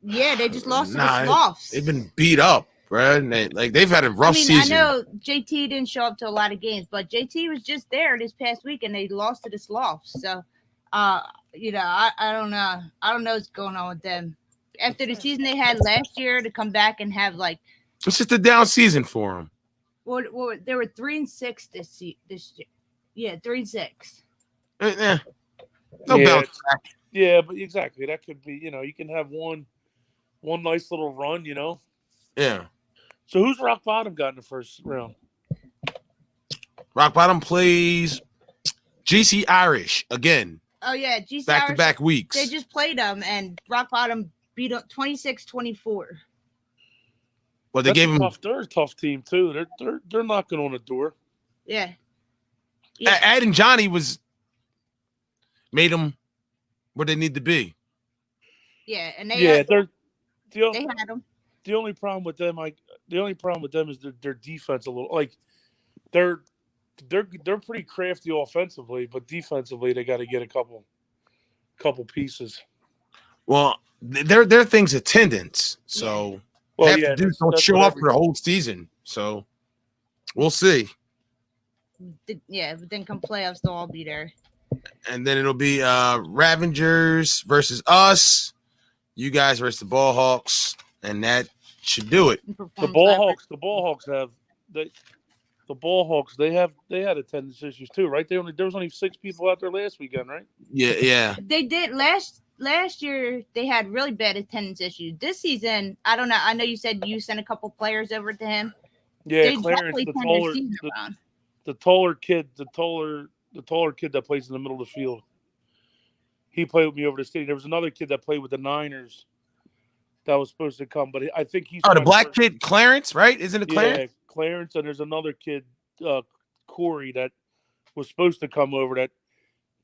Yeah, they just lost to the Sloths. They've been beat up, bro. And they've had a rough season. I know JT didn't show up to a lot of games, but JT was just there this past week, and they lost to the Sloths. So, you know, I don't know. I don't know what's going on with them. After the season they had last year, to come back and have like it's just a down season for them. Well, they were 3-6 this year. Yeah, 3-6. Yeah. No bounce back. Yeah, but exactly. That could be. You know, you can have one nice little run. You know. Yeah. So who's Rock Bottom got in the first round? Rock Bottom plays GC Irish again. Oh yeah, GC back-to-back weeks. They just played them, and Rock Bottom beat up 26-24. Well, they gave them. They're a tough team too. They're knocking on the door. Yeah. Ed and Johnny made them where they need to be. Yeah, and they had them. The only problem with them is their defense a little like they're pretty crafty offensively, but defensively they got to get a couple pieces. Well, their thing's attendance, so half the dudes don't show up for the whole season. So we'll see. Yeah, but then come playoffs, they'll all be there. And then it'll be Ravengers versus us, you guys versus the Ballhawks, and that should do it. The Ballhawks they had attendance issues too, right? There was only 6 people out there last weekend, right? Yeah. They did last year. They had really bad attendance issues. This season, I don't know. I know you said you sent a couple players over to him. Yeah, Clarence, the taller kid that plays in the middle of the field. He played with me over the city. There was another kid that played with the Niners that was supposed to come, but I think he's the black kid, Clarence, right? Isn't it Clarence? Yeah, Clarence, and there's another kid, Corey, that was supposed to come over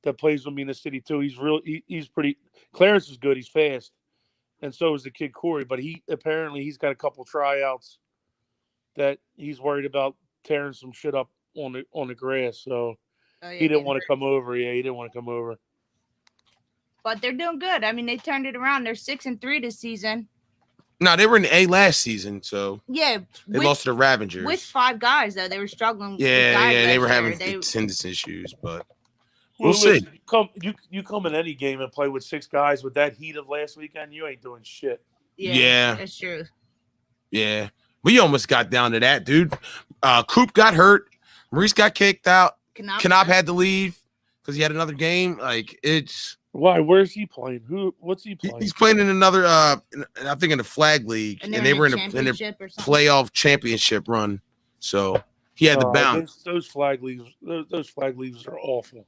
that plays with me in the city too. He's pretty. Clarence is good. He's fast, and so is the kid Corey. But he's got a couple tryouts that he's worried about tearing some shit up on the grass. So he didn't want to come over. Yeah, he didn't want to come over. but they're doing good. I mean, they turned it around. They're 6-3 this season. No, they were in the A last season, so yeah, they lost to the Ravengers with 5 guys though. They were struggling. Yeah, they were having attendance issues, but we'll listen, see. You come in any game and play with 6 guys with that heat of last weekend, you ain't doing shit. Yeah, that's true. Yeah, we almost got down to that, dude. Coop got hurt. Maurice got kicked out. Knop had to leave because he had another game. Like it's why? Where's he playing? What's he playing? He's playing in another. I think in the flag league, and they were in a playoff championship run. So he had to bounce. Those flag leagues. Those flag leagues are awful.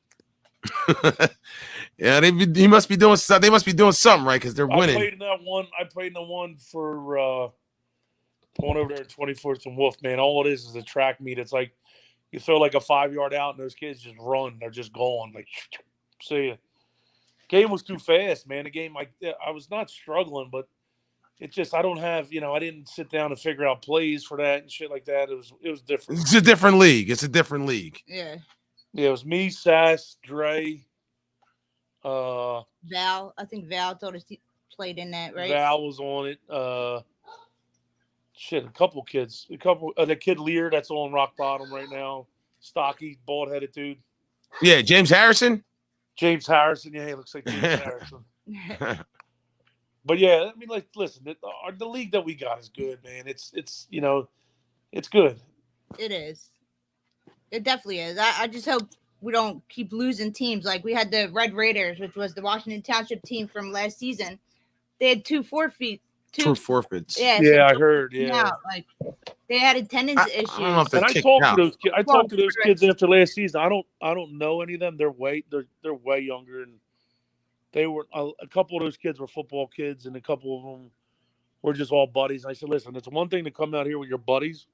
Yeah, he must be doing something. They must be doing something right because they're winning. I played in the one for going over there at 24th and Wolf. Man, all it is a track meet. It's like you throw like a 5-yard out, and those kids just run. They're just going like, see ya. Game was too fast, man. The game, I was not struggling, but it just I don't have, I didn't sit down and figure out plays for that and shit like that. It was different. It's a different league. It's a different league. Yeah. Yeah, it was me, Sass, Dre, Val. I think Val told us he played in that, right? Val was on it. A couple kids. The kid Lear that's on rock bottom right now. Stocky, bald-headed dude. Yeah, James Harrison. Yeah, he looks like James Harrison. But yeah, I mean, like, listen, the league that we got is good, man. It's it's good. It is. It definitely is. I just hope we don't keep losing teams. Like we had the Red Raiders, which was the Washington Township team from last season. They had 2 forfeits. Two forfeits. Yeah, I heard. Yeah, out. Like they had attendance issues. I don't know if and I talked to those kids. I talked to those kids after last season. I don't know any of them. They're way younger, and they were a couple of those kids were football kids, and a couple of them were just all buddies. And I said, listen, it's one thing to come out here with your buddies.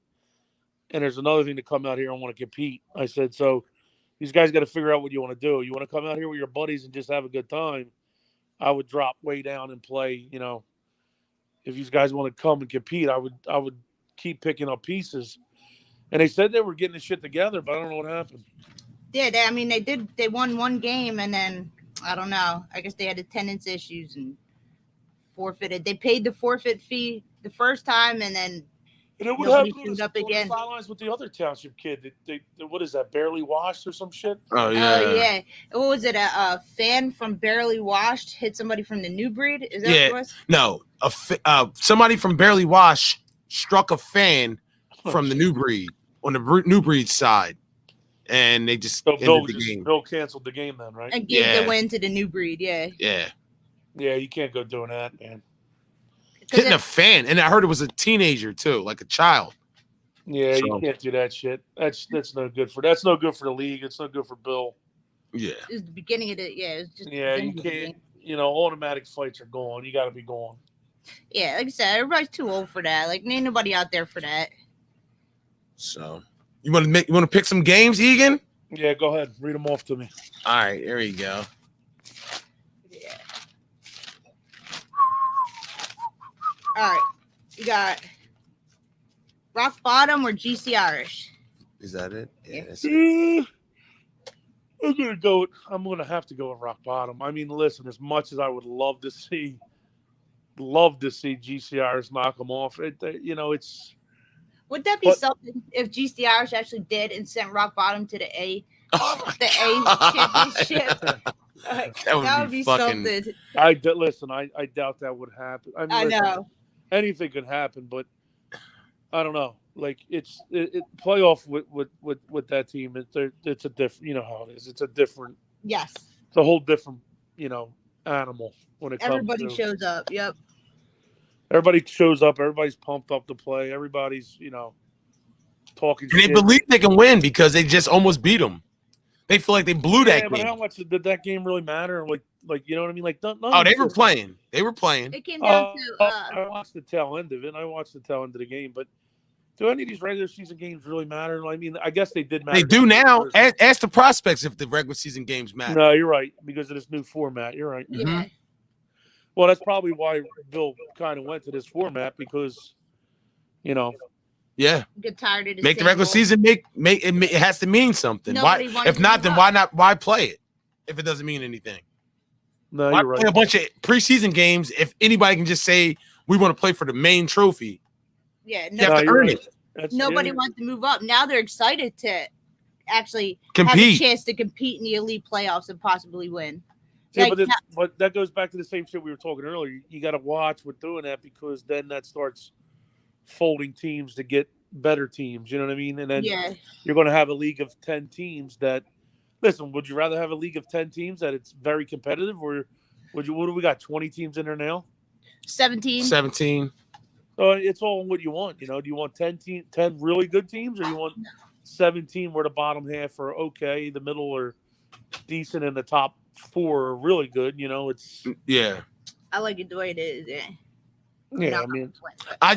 And there's another thing to come out here and want to compete. I said, so these guys got to figure out what you want to do. You want to come out here with your buddies and just have a good time. I would drop way down and play. If these guys want to come and compete, I would keep picking up pieces. And they said they were getting the shit together, but I don't know what happened. Yeah, they did. They won 1 game, and then I don't know. I guess they had attendance issues and forfeited. They paid the forfeit fee the first time, and then. And then what happened up again? The sidelines with the other township kid. They what is that? Barely washed or some shit? Oh yeah. Yeah. What was it? A fan from Barely Washed hit somebody from the New Breed. Is that what it was? No. Somebody from Barely Washed struck a fan from the New Breed on the New Breed side, and they just ended the game. Bill canceled the game then, right? And gave the win to the New Breed. Yeah. Yeah. Yeah, you can't go doing that, man. Hitting a fan, and I heard it was a teenager too, like a child. Yeah, you can't do that shit. That's no good for the league. It's no good for Bill. Yeah, it was the beginning of it. Yeah, it was just you can't. Automatic fights are going. You got to be going. Yeah, like I said, everybody's too old for that. Like, ain't nobody out there for that. So, you want to pick some games, Egan? Yeah, go ahead. Read them off to me. All right, there you go. All right, you got Rock Bottom or GC Irish? Is that it? Yeah. That's it. I'm gonna have to go with Rock Bottom. I mean, listen, as much as I would love to see GC Irish knock them off, it's. Would that be something if GC Irish actually did and sent Rock Bottom to the A championship? That would be fucking something. I doubt that would happen. I know. Anything could happen, but I don't know. Like it's playoff with that team. It's a different. You know how it is. It's a different. Yes. It's a whole different animal when it comes. Everybody shows up. Yep. Everybody shows up. Everybody's pumped up to play. Everybody's talking. And they believe they can win because they just almost beat them. They feel like they blew that game. But how much did that game really matter? Like you know what I mean? Like they were playing. They were playing. It came down to. I watched the tail end of it. I watched the tail end of the game. But do any of these regular season games really matter? I mean, I guess they did matter. They do now. Ask the prospects if the regular season games matter. No, you're right because of this new format. You're right. Yeah. Mm-hmm. Well, that's probably why Bill kind of went to this format because, Yeah. Get tired of the regular season make it has to mean something. Why? If not, then why play it if it doesn't mean anything? No, Why you're right. play a bunch of preseason games if anybody can just say we want to play for the main trophy? Yeah, you have to earn it. Nobody wants to move up. Now they're excited to actually compete. Have a chance to compete in the elite playoffs and possibly win. Yeah, but that goes back to the same shit we were talking earlier. You got to watch with doing that because then that starts folding teams to get better teams. You know what I mean? And then you're going to have a league of 10 teams that. Listen, would you rather have a league of 10 teams that it's very competitive, or would you? What do we got? 20 teams in there now? 17. So it's all what you want. You know, do you want 10 really good teams, or you want 17 where the bottom half are okay, the middle are decent, and the top 4 are really good? You know, it's I like it the way it is. Yeah, I mean, I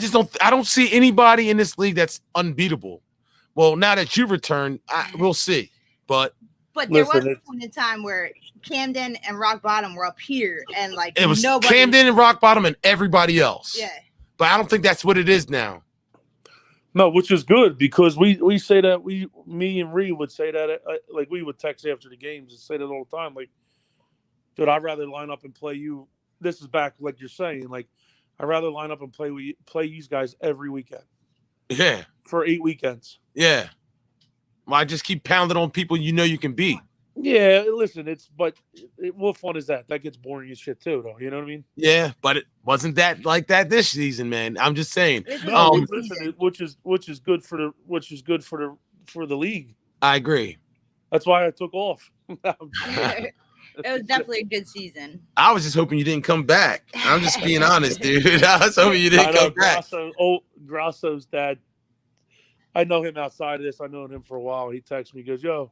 don't see anybody in this league that's unbeatable. Well, now that you returned, we'll see. But there was a point in time where Camden and Rock Bottom were up here, and like it was Camden and Rock Bottom and everybody else. Yeah, but I don't think that's what it is now. No, which is good because we say that me and Ree would say that like we would text after the games and say that all the time. Like, dude, I'd rather line up and play you. This is back like you're saying. Like, I'd rather line up and play you guys every weekend. Yeah, for 8 weekends. Yeah. Well, I just keep pounding on people you know you can beat. Yeah, listen, what fun is that? That gets boring as shit too, though. You know what I mean? Yeah, but it wasn't that like that this season, man. I'm just saying. No, listen, which is good for the league. I agree. That's why I took off. It was definitely a good season. I was just hoping you didn't come back. I'm just being honest, dude. I was hoping you didn't come back. Grasso's dad. I know him outside of this. I known him for a while. He texts me. He goes, "Yo,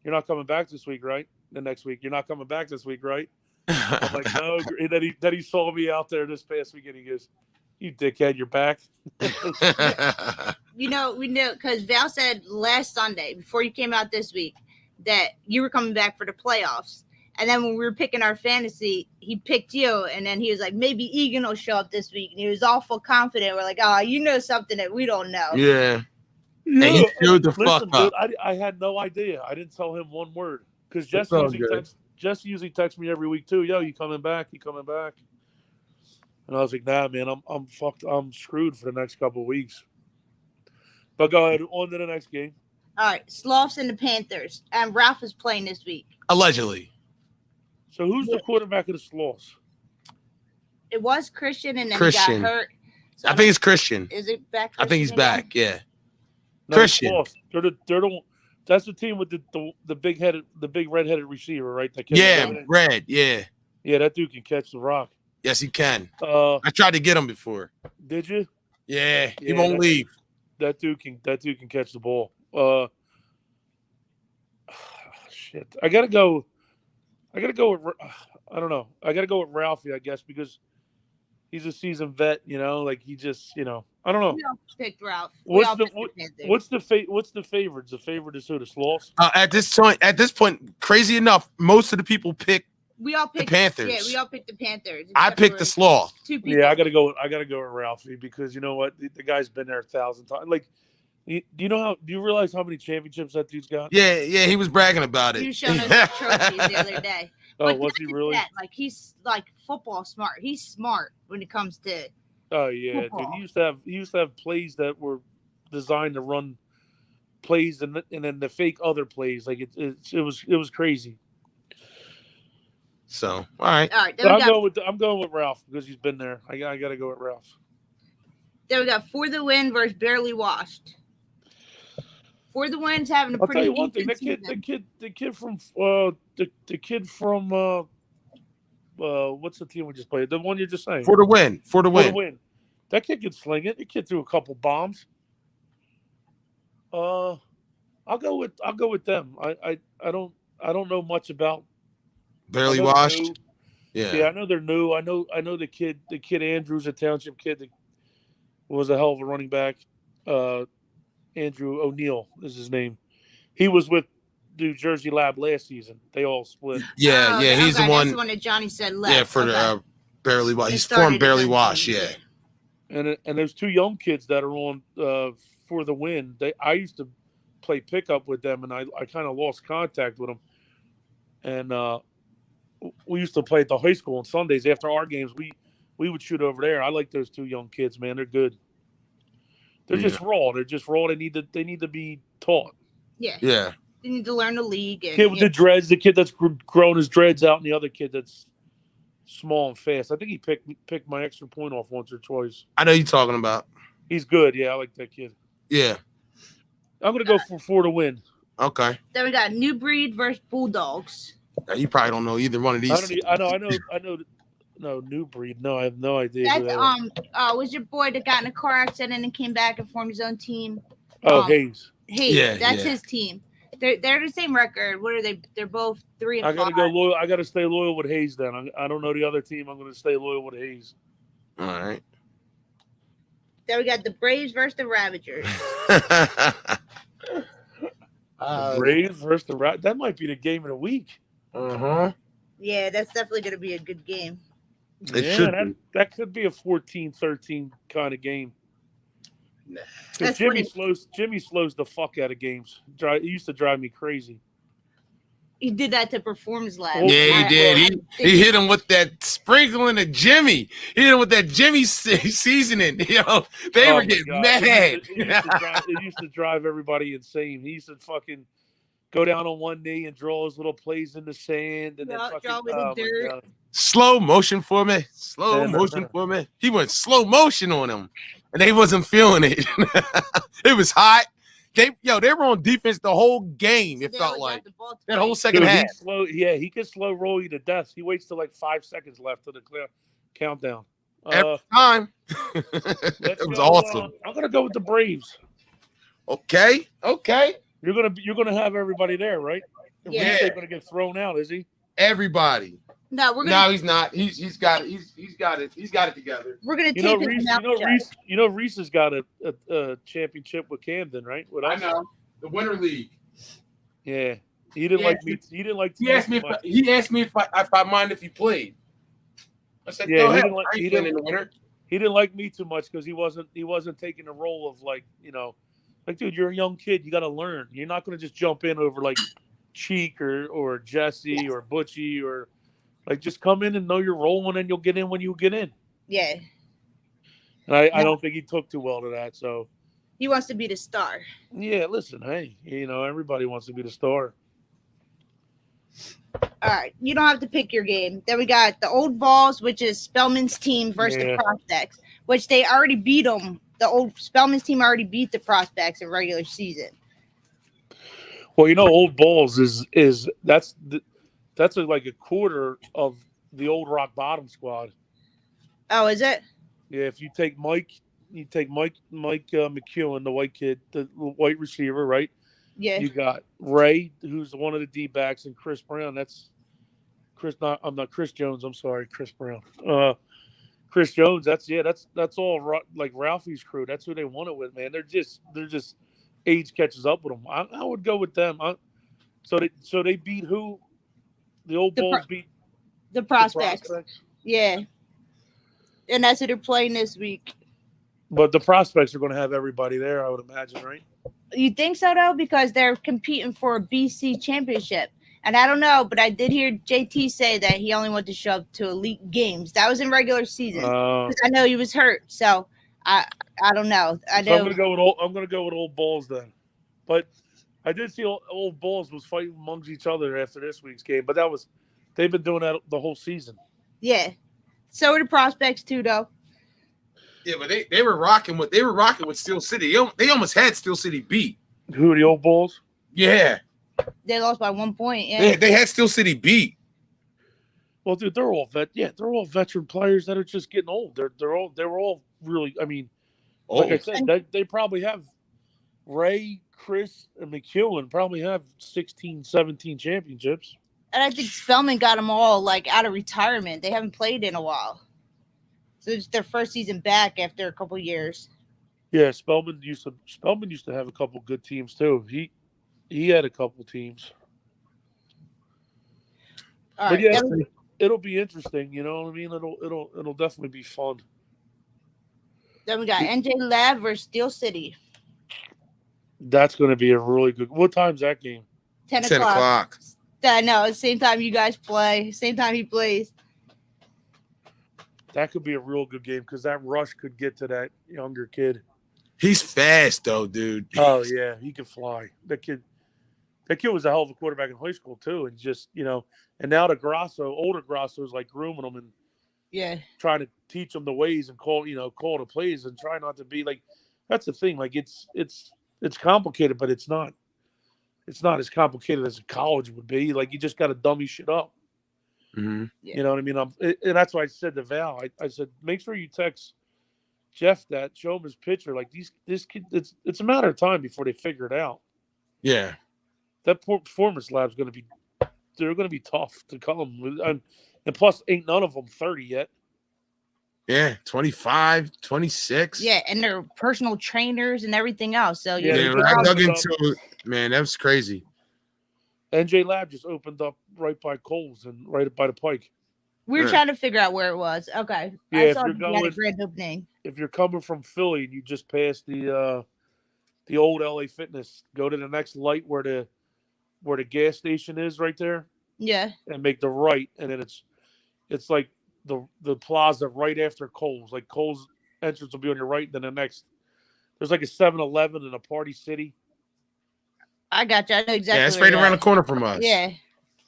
you're not coming back this week, right? The next week, you're not coming back this week, right?" I'm like, "No." And then he saw me out there this past weekend. He goes, "You dickhead, you're back." We know because Val said last Sunday before you came out this week that you were coming back for the playoffs. And then when we were picking our fantasy, he picked you, and then he was like, "Maybe Egan will show up this week." And he was awful confident. We're like, "Oh, you know something that we don't know." Yeah. And he showed the fuck up. Dude, I had no idea. I didn't tell him one word because Jess usually texts me every week too. "Yo, you coming back? You coming back?" And I was like, "Nah, man, I'm fucked. I'm screwed for the next couple of weeks." But go ahead, on to the next game. All right, Sloths and the Panthers, and Ralph is playing this week. Allegedly. So who's the quarterback of the Sloths? It was Christian, and then he got hurt. So I think it's Christian. Is it back? I think he's back. Yeah. No, Christian. That's the team with the big red-headed receiver, right? Red. Yeah. Yeah, that dude can catch the rock. Yes, he can. I tried to get him before. Did you? Yeah, he won't leave. That dude can catch the ball. Shit. I gotta go with. I don't know. I gotta go with Ralphie, I guess, because he's a seasoned vet. You know, like he just, I don't know. We all picked Ralph. What's the favorites? The favorite is who? The Sloths. At this point, crazy enough, most of the people pick. We all picked the Panthers. Yeah, we all picked the Panthers. I picked the Sloth. Yeah, I gotta go with Ralphie because you know what? The guy's been there 1,000 times. Like, do you realize how many championships that dude's got? Yeah, he was bragging about it. He was showing us the trophies the other day. Oh, was he really? Like he's like football smart. He's smart when it comes to. Oh yeah, football. Dude. He used to have plays that were designed to run plays and then the fake other plays. Like it was crazy. So all right. I'm going with Ralph because he's been there. I got to go with Ralph. Then we got For the Win versus Barely Washed. For the Win's having a pretty. I'll tell you one thing. The kid from what's the team we just played? The one you're just saying. For the Win. That kid can sling it. The kid threw a couple bombs. I'll go with them. I don't know much about Barely Washed. Yeah, I know they're new. I know the kid Andrew's a township kid that was a hell of a running back. Andrew O'Neill is his name. He was with New Jersey Lab last season. They all split. Yeah, he's the one. That's the one that Johnny said left. Yeah, for the Barely Washed. He's formed Barely Washed. Yeah. And there's two young kids that are on For the Win. I used to play pickup with them, and I kind of lost contact with them. And we used to play at the high school on Sundays after our games. We would shoot over there. I like those two young kids, man. They're good. They're just raw. They're just raw. They need to be taught. Yeah. Yeah. They need to learn the league. And, kid with the dreads, the kid that's growing his dreads out, and the other kid that's small and fast. I think he picked my extra point off once or twice. I know you're talking about. He's good. Yeah, I like that kid. Yeah. I'm gonna go for 4 to win. Okay. Then we got New Breed versus Bulldogs. You probably don't know either one of these. I know. No, New Breed. No, I have no idea. That's was your boy that got in a car accident and came back and formed his own team? Oh, Hayes. Hayes. That's his team. They're the same record. What are they? They're both 3-5. I gotta go loyal. I gotta stay loyal with Hayes. Then I don't know the other team. I'm gonna stay loyal with Hayes. All right. Then we got the Braves versus the Ravagers. The Braves versus the Ravagers. That might be the game of the week. Yeah, that's definitely gonna be a good game. That could be a 14-13 kind of game. Jimmy slows the fuck out of games. He used to drive me crazy. He did that to Performance Lab. Yeah, he did. He hit him with that sprinkling of Jimmy. He hit him with that Jimmy seasoning. They were getting mad. It used to drive everybody insane. He used to fucking go down on one knee and draw his little plays in the sand and then fucking dirt. Slow motion for me. He went slow motion on him, and they wasn't feeling it. It was hot. They were on defense the whole game. It felt like that whole second half. He could slow roll you to death. He waits till like 5 seconds left to the clear countdown. Every time. It was awesome. I'm gonna go with the Braves. Okay. You're gonna have everybody there, right? Yeah. He's gonna get thrown out, is he? Everybody. No, he's not. He's got it. He's got it together. We're gonna take Reese has got a championship with Camden, right? I know the Winter League. Yeah, he didn't like me. He didn't like. He asked me if I mind if he played. I said, yeah, he didn't like me too much because he wasn't taking the role of like dude, you're a young kid. You got to learn. You're not going to just jump in over like Cheek or Jesse or Butchie or. Like, just come in and know your role, and then you'll get in when you get in. Yeah. And I don't think he took too well to that. So he wants to be the star. Yeah, listen, hey, everybody wants to be the star. All right, you don't have to pick your game. Then we got the Old Balls, which is Spellman's team versus the Prospects, which they already beat them. The old Spellman's team already beat the Prospects in regular season. Well, Old Balls that's like a quarter of the old Rock Bottom squad. Oh, is it? Yeah, if you take Mike McEwen, the white kid, the white receiver, right? Yeah. You got Ray, who's one of the D-backs, and Chris Brown. I'm not Chris Jones. I'm sorry, Chris Brown. Chris Jones. That's all like Ralphie's crew. That's who they won it with, man. They're just age catches up with them. I would go with them. So they beat who? The Old Bulls beat the Prospects. Yeah. And that's who they're playing this week. But the Prospects are going to have everybody there, I would imagine, right? You think so, though? Because they're competing for a BC championship. And I don't know, but I did hear JT say that he only wanted to show up to elite games. That was in regular season. Because I know he was hurt. So I don't know. I'm going to go with Old Bulls then. But I did see Old Bulls was fighting amongst each other after this week's game, but they've been doing that the whole season. Yeah. So are the Prospects too, though. Yeah, but they were rocking with Steel City. They almost had Steel City beat. Who, the Old Bulls? Yeah. They lost by 1 point. Yeah. They had Steel City beat. Well, dude, they're all veteran players that are just getting old. They were all really, old. Like I said, they probably have Ray, Chris, and McEwen probably have 16, 17 championships. And I think Spellman got them all out of retirement. They haven't played in a while. So it's their first season back after a couple years. Yeah, Spellman used to have a couple good teams too. He had a couple teams. All right, it'll be interesting, you know what I mean? It'll definitely be fun. Then we got NJ Lab versus Steel City. That's going to be a really good. What time's that game? 10 o'clock. No, same time you guys play, same time he plays. That could be a real good game because that rush could get to that younger kid. He's fast though, dude. Oh yeah, he can fly. That kid was a hell of a quarterback in high school too, and just and now the older Grasso is like grooming him and trying to teach him the ways and call the plays and try not to be like. That's the thing. Like it's complicated, but it's not as complicated as a college would be. Like you just got to dummy shit up. Mm-hmm. Yeah. You know what I mean? And that's why I said to Val, I said, make sure you text Jeff that, show him his picture. Like this kid, it's a matter of time before they figure it out. Yeah. That performance lab's they're going to be tough to come. And plus, ain't none of them 30 yet. Yeah, 25, 26. Yeah, and they're personal trainers and everything else. So I dug into it, man, that was crazy. NJ Lab just opened up right by Coles and right by the Pike. We were trying to figure out where it was. Okay. Yeah, I saw the grand opening. If you're coming from Philly and you just passed the old LA Fitness, go to the next light where the gas station is right there. Yeah. And make the right, and then it's like the plaza right after Coles. Like Coles entrance will be on your right, then the next there's like a 7-Eleven and a Party City. I got you. I know exactly. Yeah, it's right around the corner from us. Yeah.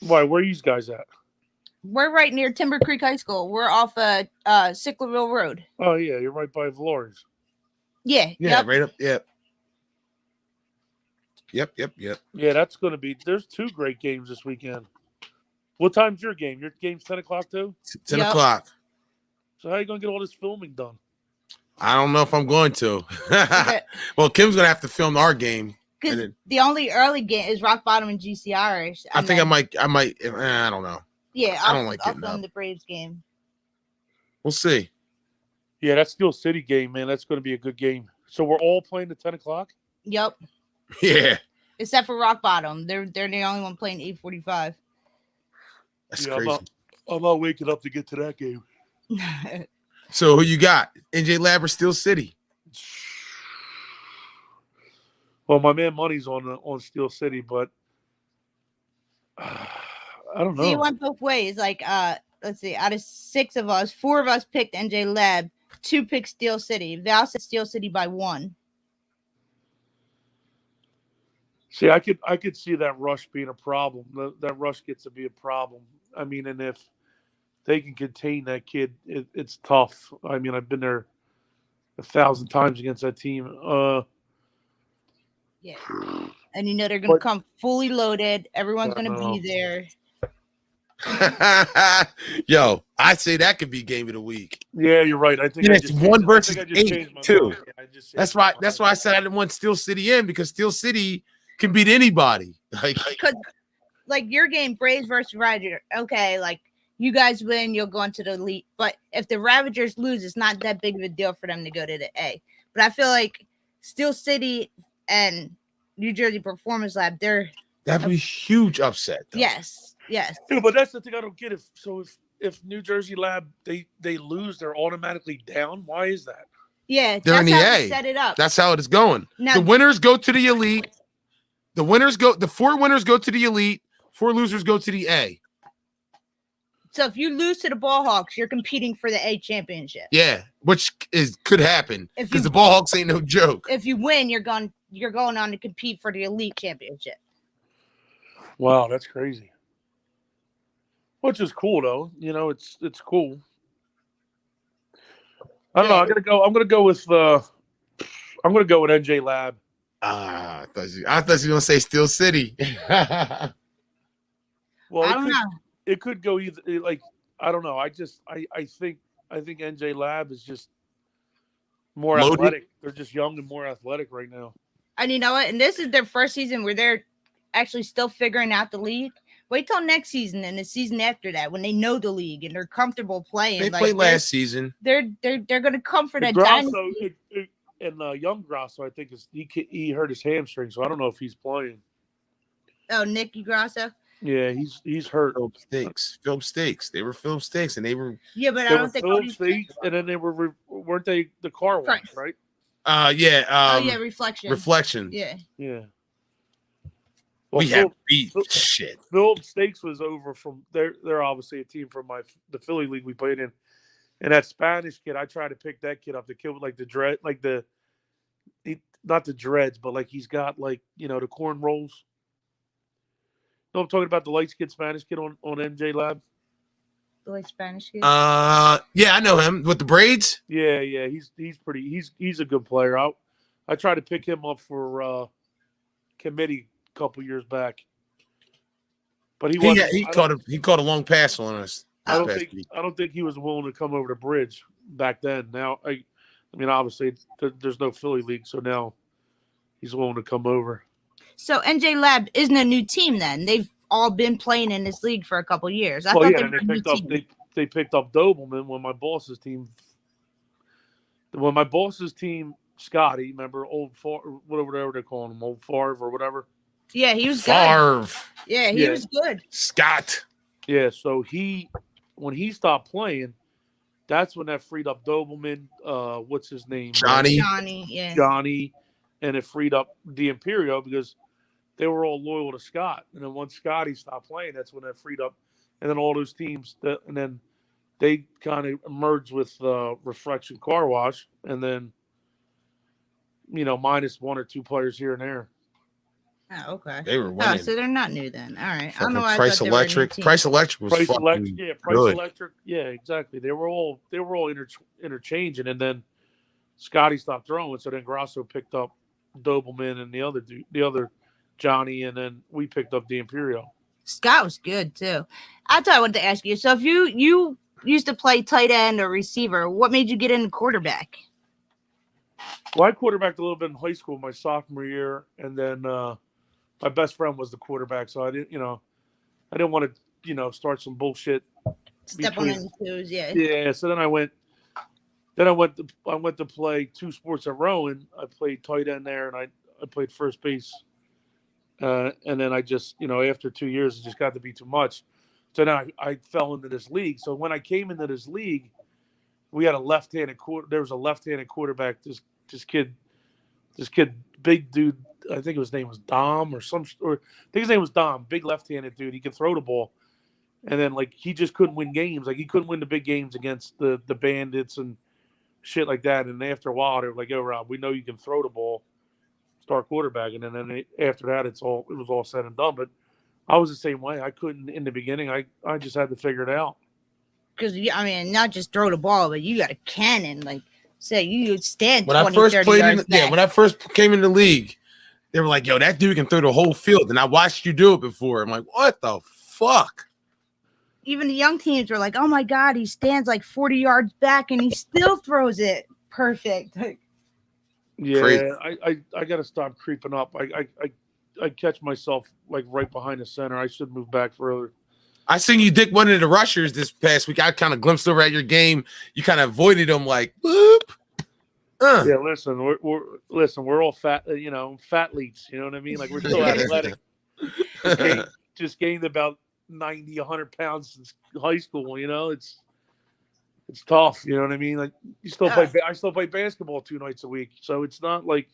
Why? Where are you guys at? We're right near Timber Creek High School. We're off Sicklerville Road. Oh yeah, you're right by Valori's. Yeah. Yeah, right up. Yep. Yeah, that's going to be. There's 2 great games this weekend. What time's your game? Your game's 10 o'clock too? 10 o'clock. So how are you going to get all this filming done? I don't know if I'm going to. Well, Kim's going to have to film our game. Because the only early game is Rock Bottom and GC Irish. I think I might. I don't know. Yeah, I don't like I'll getting film up. the Braves game. We'll see. Yeah, that Steel City game, man. That's going to be a good game. So we're all playing at 10 o'clock? Yep. Yeah. Except for Rock Bottom. They're the only one playing 8:45. That's crazy. I'm not waking up to get to that game. So who you got? NJ Lab or Steel City? Well, my man Money's on Steel City, but I don't know. See, you went both ways. Like, let's see. Out of 6 of us, 4 of us picked NJ Lab. 2 picked Steel City. Val said Steel City by 1. See, I could see that rush being a problem. That rush gets to be a problem. I mean, and if they can contain that kid, it's tough. I mean, I've been there 1,000 times against that team. Yeah, and they're going to come fully loaded. Everyone's going to be there. Yo, I say that could be game of the week. Yeah, you're right. I think it's 1 versus 8 too. Yeah, that's why I said I didn't want Steel City in, because Steel City can beat anybody. Like your game, Braves versus Ravager. Okay, like you guys win, you'll go into the elite. But if the Ravagers lose, it's not that big of a deal for them to go to the A. But I feel like Steel City and New Jersey Performance Lab, that'd be a huge upset. Though. Yes. Yeah, but that's the thing I don't get. If New Jersey Lab they lose, they're automatically down. Why is that? Yeah, they're in the A. Set it up. That's how it is going. Now, the winners go to the elite. The 4 winners go to the elite. 4 losers go to the A. So if you lose to the Ballhawks, you're competing for the A championship. Yeah, which could happen because the Ballhawks ain't no joke. If you win, you're going on to compete for the elite championship. Wow, that's crazy. Which is cool though. It's cool. I don't know. I'm gonna go with NJ Lab. I thought you were gonna say Steel City. Well, I don't know. It could go either. Like, I don't know. I think NJ Lab is just more athletic. They're just young and more athletic right now. And you know what? And this is their first season where they're actually still figuring out the league. Wait till next season and the season after that when they know the league and they're comfortable playing. They played last season. They're going to come for that dynasty. And young Grasso, I think he hurt his hamstring, so I don't know if he's playing. Oh, Nicky Grasso. Yeah, he's hurt. Philip Stakes. They were Philip Stakes, and they were. Yeah, but I don't think Philip Stakes, and then they weren't they the car wash, right? Yeah. Reflection. Reflection. Yeah. Yeah. Well, we have beat shit. Philip Stakes was over from they're obviously a team from the Philly league we played in. And that Spanish kid, I tried to pick that kid up. The kid with like the dread, like not the dreads, but like he's got like, the corn rolls. No, I'm talking about the light skinned Spanish kid on MJ Lab. The light Spanish kid? Yeah, I know him with the braids. Yeah, he's a good player. I tried to pick him up for committee a couple years back. But he caught a long pass on us. I don't think he was willing to come over the bridge back then. Now, I mean, obviously there's no Philly league, so now he's willing to come over. So NJ Lab isn't a new team then. They've all been playing in this league for a couple of years. I thought they were a new team. They picked up Dobleman when my boss's team, Scotty, remember whatever they're calling him, old Favre or whatever. Yeah, he was Favre. good. Yeah, he was good. Scott. Yeah, so when he stopped playing, that's when that freed up Dobleman. What's his name? Johnny, yeah. Johnny, and it freed up D'Imperio because they were all loyal to Scott. And then once Scotty stopped playing, that's when that freed up. And then all those teams, and then they kind of merged with Reflection Car Wash, and then minus one or two players here and there. Oh, okay. They were winning. So they're not new then. All right. I don't know why Price Electric. Price Electric was Price fucking Electric. Yeah, Price good. Electric. Yeah, exactly. They were all interchanging, and then Scotty stopped throwing, so then Grasso picked up Dobleman and the other Johnny, and then we picked up D'Imperio. Scott was good too. I thought I wanted to ask you. So if you used to play tight end or receiver, what made you get into quarterback? Well, I quarterbacked a little bit in high school my sophomore year, and then my best friend was the quarterback, so I didn't want to start some bullshit. Step on any toes, yeah. Yeah. So then I went to play two sports at Rowan. I played tight end there, and I played first base. And then I just, after 2 years, it just got to be too much. So then I fell into this league. So when I came into this league, we had there was a left-handed quarterback. This kid, big dude. I think his name was Dom or I think his name was Dom. Big left-handed dude. He could throw the ball, and then he just couldn't win games. Like he couldn't win the big games against the Bandits and shit like that. And after a while, they were like, "Yo, Rob, we know you can throw the ball. Start quarterbacking." And then after that, it was all said and done. But I was the same way. I couldn't in the beginning. I just had to figure it out. Because not just throw the ball, but you got a cannon. Like say you stand. When 20, I first played when I first came in the league, they were like, "Yo, that dude can throw the whole field." And I watched you do it before. I'm like, "What the fuck?" Even the young teams were like, "Oh my god, he stands like 40 yards back and he still throws it perfect." Yeah, crazy. I got to stop creeping up. I catch myself like right behind the center. I should move back further. I seen you dick one of the rushers this past week. I kind of glimpsed over at your game. You kind of avoided them like, whoop. Yeah, listen, we're all fat, fatleets. You know what I mean? Like we're still athletic. Just gained about 90, 100 pounds since high school. It's tough. You know what I mean? Like I still play basketball 2 nights a week. So it's not like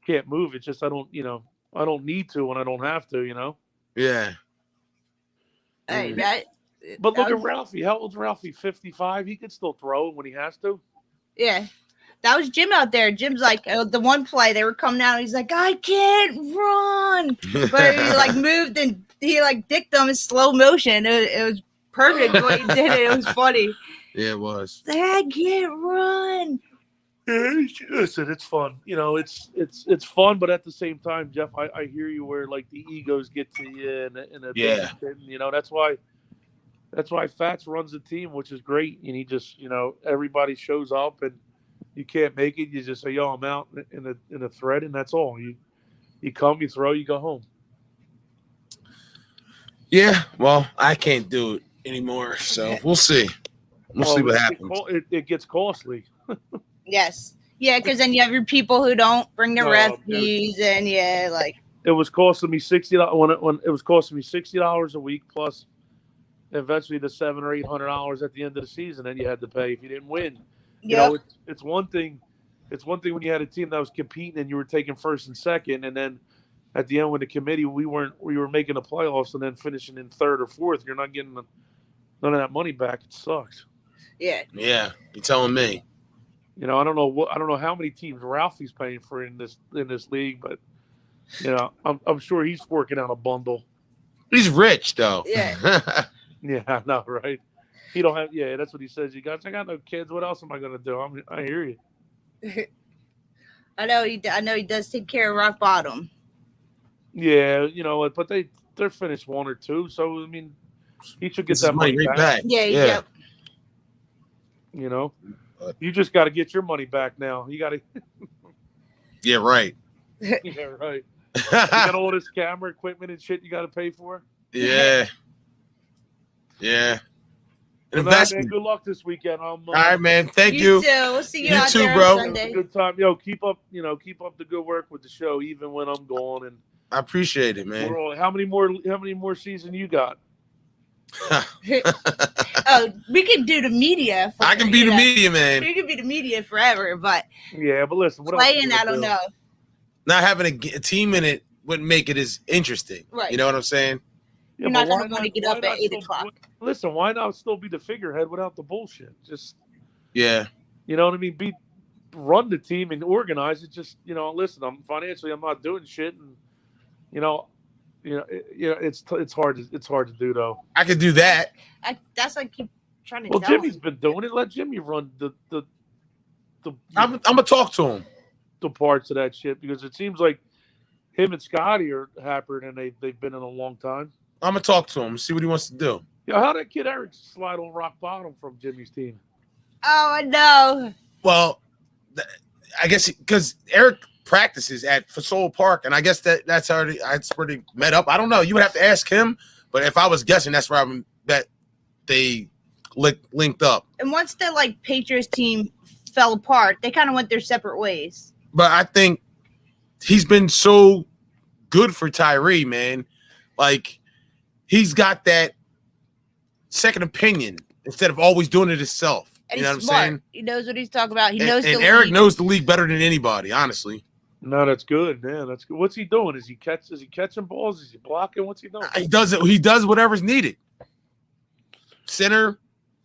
can't move. It's just I don't need to when I don't have to. Yeah. Hey, but look at Ralphie. How old's Ralphie? 55. He could still throw when he has to. Yeah. That was Jim out there. Jim's like the one play they were coming out. He's like, I can't run, but he moved and he dicked them in slow motion. It was perfect what he did. It was funny. Yeah, it was. I can't run. Yeah, listen, it's fun. It's fun, but at the same time, Jeff, I hear you where the egos get to you and that's why Fats runs the team, which is great. And he just everybody shows up and you can't make it. You just say, "Yo, I'm out in a thread," and that's all. You come, you throw, you go home. Yeah, well, I can't do it anymore, so we'll see. We'll see what happens. It gets costly. Yes. Yeah, because then you have your people who don't bring their recipes, and it was costing me $60 when it was costing me $60 a week plus eventually the $700 or $800 at the end of the season. Then you had to pay if you didn't win. It's one thing. It's one thing when you had a team that was competing and you were taking first and second, and then at the end with the committee, we were making the playoffs and then finishing in third or fourth. You're not getting none of that money back. It sucks. Yeah. Yeah, you're telling me. You know, I don't know how many teams Ralphie's paying for in this league, but you know, I'm sure he's working out a bundle. He's rich though. Yeah. Yeah, I know, right? He don't have. Yeah, that's what he says. I got no kids. What else am I gonna do? I hear you. I know he does take care of rock bottom. Yeah, you know, but they're finished 1 or 2, so I mean, he should get that money back. Yeah, yeah. You know, you just got to get your money back now. You got to. Yeah, right. Yeah, right. You got all this camera equipment and shit you got to pay for. Yeah. Yeah. Man, good luck this weekend. All right, man. Thank you. You too. We'll see you out too, there bro. on Sunday. Good time. Yo, keep up the good work with the show, even when I'm gone. And I appreciate it, man. How many more seasons you got? Oh, we can do the media. I can be the media, man. We can be the media forever, but yeah, but listen, what playing, else I don't know. Not having a team in it wouldn't make it as interesting. Right. You know what I'm saying? You're not going to want to get up at 8 o'clock. Listen, why not still be the figurehead without the bullshit? Just yeah. You know what I mean? Run the team and organize it. Just listen. I'm not doing shit, and it's hard to do though. I could do that. That's like keep trying to. Well, Jimmy's been doing it. Let Jimmy run the. I'm gonna talk to him. The parts of that shit, because it seems like him and Scotty are happier than they've been in a long time. I'm gonna talk to him, see what he wants to do. Yeah, how that kid Eric slide on rock bottom from Jimmy's team? Oh, I know. Well, I guess because Eric practices at Fasol Park, and I guess that's where they met up. I don't know. You would have to ask him, but if I was guessing, that's where I would bet they linked up. And once the Patriots team fell apart, they kind of went their separate ways. But I think he's been so good for Tyree, man. He's got that second opinion instead of always doing it himself. And you know he's what I'm smart. saying? He knows what he's talking about. He knows and Eric knows the league better than anybody, honestly. No, that's good, man. That's good. What's he doing? Is he catching balls? Is he blocking? What's he doing? He does it. He does whatever's needed. Center,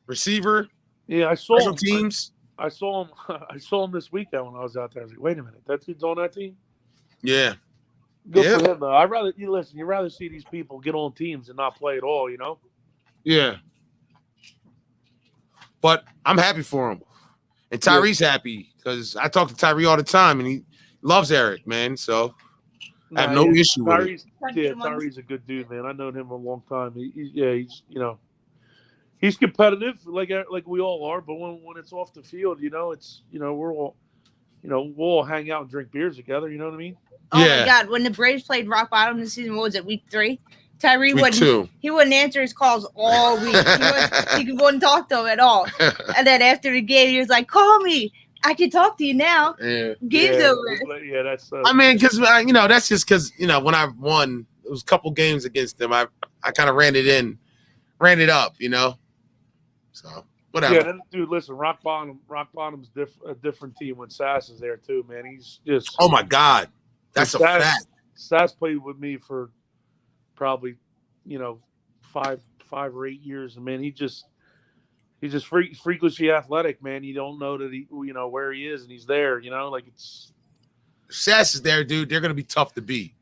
receiver. Yeah, I saw him. Teams. I saw him. I saw him this weekend when I was out there. I was like, wait a minute, that dude's on that team. Yeah. Good for him, though. You'd rather see these people get on teams and not play at all, Yeah. But I'm happy for him. And Tyree's happy because I talk to Tyree all the time and he loves Eric, man. So I have no issue with it. Tyree's a good dude, man. I've known him a long time. He's competitive like we all are, but when it's off the field, we'll all hang out and drink beers together, you know what I mean? Oh my God, when the Braves played rock bottom this season, what was it, week 3? Tyree wouldn't answer his calls all week. He wouldn't talk to him at all. And then after the game, he was like, "Call me. I can talk to you now." Yeah. Game's over. Yeah, that's. I mean, because that's just because when I won, it was a couple games against them. I kind of ran it up, So whatever. Yeah, dude. Listen, Rock Bottom's a different team when Sass is there too, man. He's just. Oh my God, that's a fact. Sass played with me for probably 5 or 8 years, and man, he's just freakishly athletic, man. You don't know that he where he is, and he's there. It's Sass is there, dude. They're gonna be tough to beat.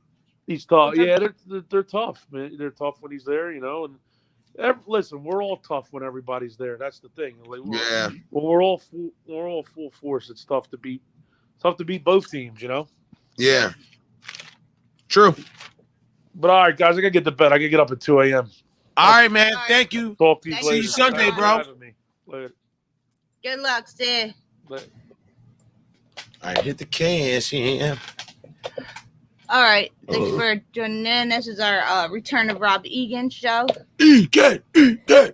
He's tough. Yeah, they're tough, man. They're tough when he's there, and listen, we're all tough when everybody's there. That's the thing. When we're all full force, it's tough to beat. Tough to beat both teams, Yeah. True. But all right, guys, I gotta get to bed. I gotta get up at 2 a.m. All right, man. Thank you. Talk to you later. See you Sunday, bro. Later. Good luck, Steve. Later. All right, hit the cash. Yeah. All right. Thanks for joining in. This is our return of Rob Egan show. Egan. Throw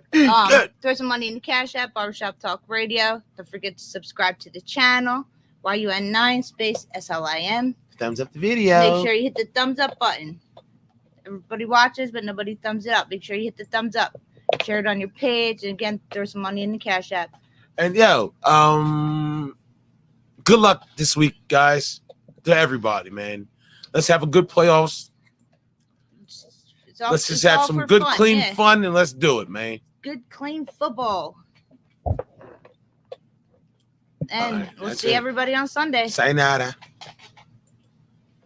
some money in the Cash App, Barbershop Talk Radio. Don't forget to subscribe to the channel. YUN9SLIM. Thumbs up the video. Make sure you hit the thumbs up button. Everybody watches, but nobody thumbs it up. Make sure you hit the thumbs up. Share it on your page. And again, throw some money in the Cash App. And good luck this week, guys. To everybody, man. Let's have a good playoffs. Let's just have some good, clean fun, and let's do it, man. Good, clean football. And we'll see everybody on Sunday. Sayonara.